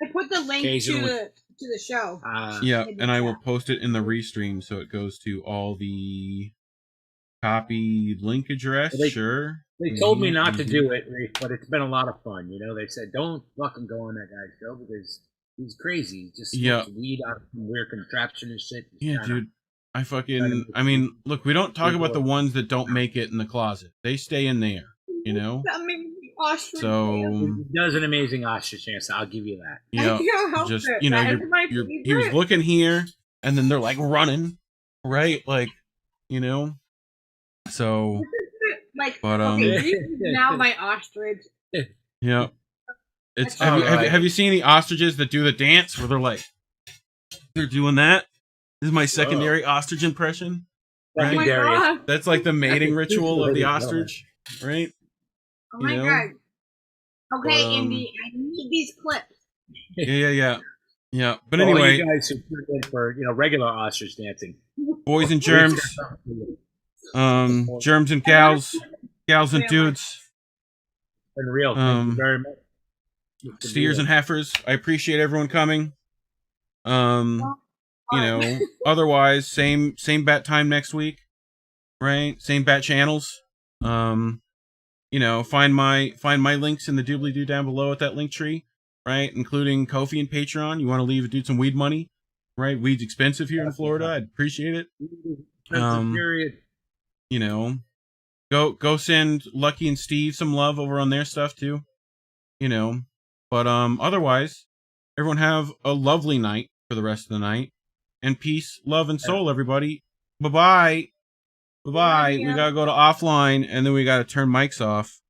I put the link to Occasionally. the show. Yeah, and I will post it in the restream so it goes to all the copy link address. Well, sure. They told me not to do it, but it's been a lot of fun. You know, they said don't fucking go on that guy's show because he's crazy. He just smokes weed out of some weird contraption and shit. He's Yeah, kinda- dude. I mean, look, we don't talk about the ones that don't make it in the closet. They stay in there, you know? That made me ostrich. So, He does an amazing ostrich dance. I'll give you that. you know, can't help just, it. you know, That is my he was favorite. looking here, and then they're like running, right? Like, you know? So, Like, but, okay, Reef is now my ostrich. yeah. It's That's have you seen the ostriches that do the dance where they're like they're doing that? This is my secondary ostrich impression. Right? Oh my God. That's like the mating ritual of the ostrich, right? Oh my You know? God. Okay, But, Andy, I need these clips. Yeah. But All anyway, you guys who put in for regular ostrich dancing, boys and germs, germs and gals and dudes, unreal. Thank you very much. steers and heifers. I appreciate everyone coming. You know, otherwise, same bat time next week, right? Same bat channels. You know, find my links in the doobly doo down below at that link tree, right? Including Ko-fi and Patreon. You want to leave a dude some weed money, right? Weed's expensive here in Florida. I'd appreciate it. Period. You know, go send Lucky and Steve some love over on their stuff too. You know, but otherwise, everyone have a lovely night for the rest of the night. And peace, love, and soul, everybody. Bye-bye. Bye-bye. We gotta go to offline, and then we gotta turn mics off.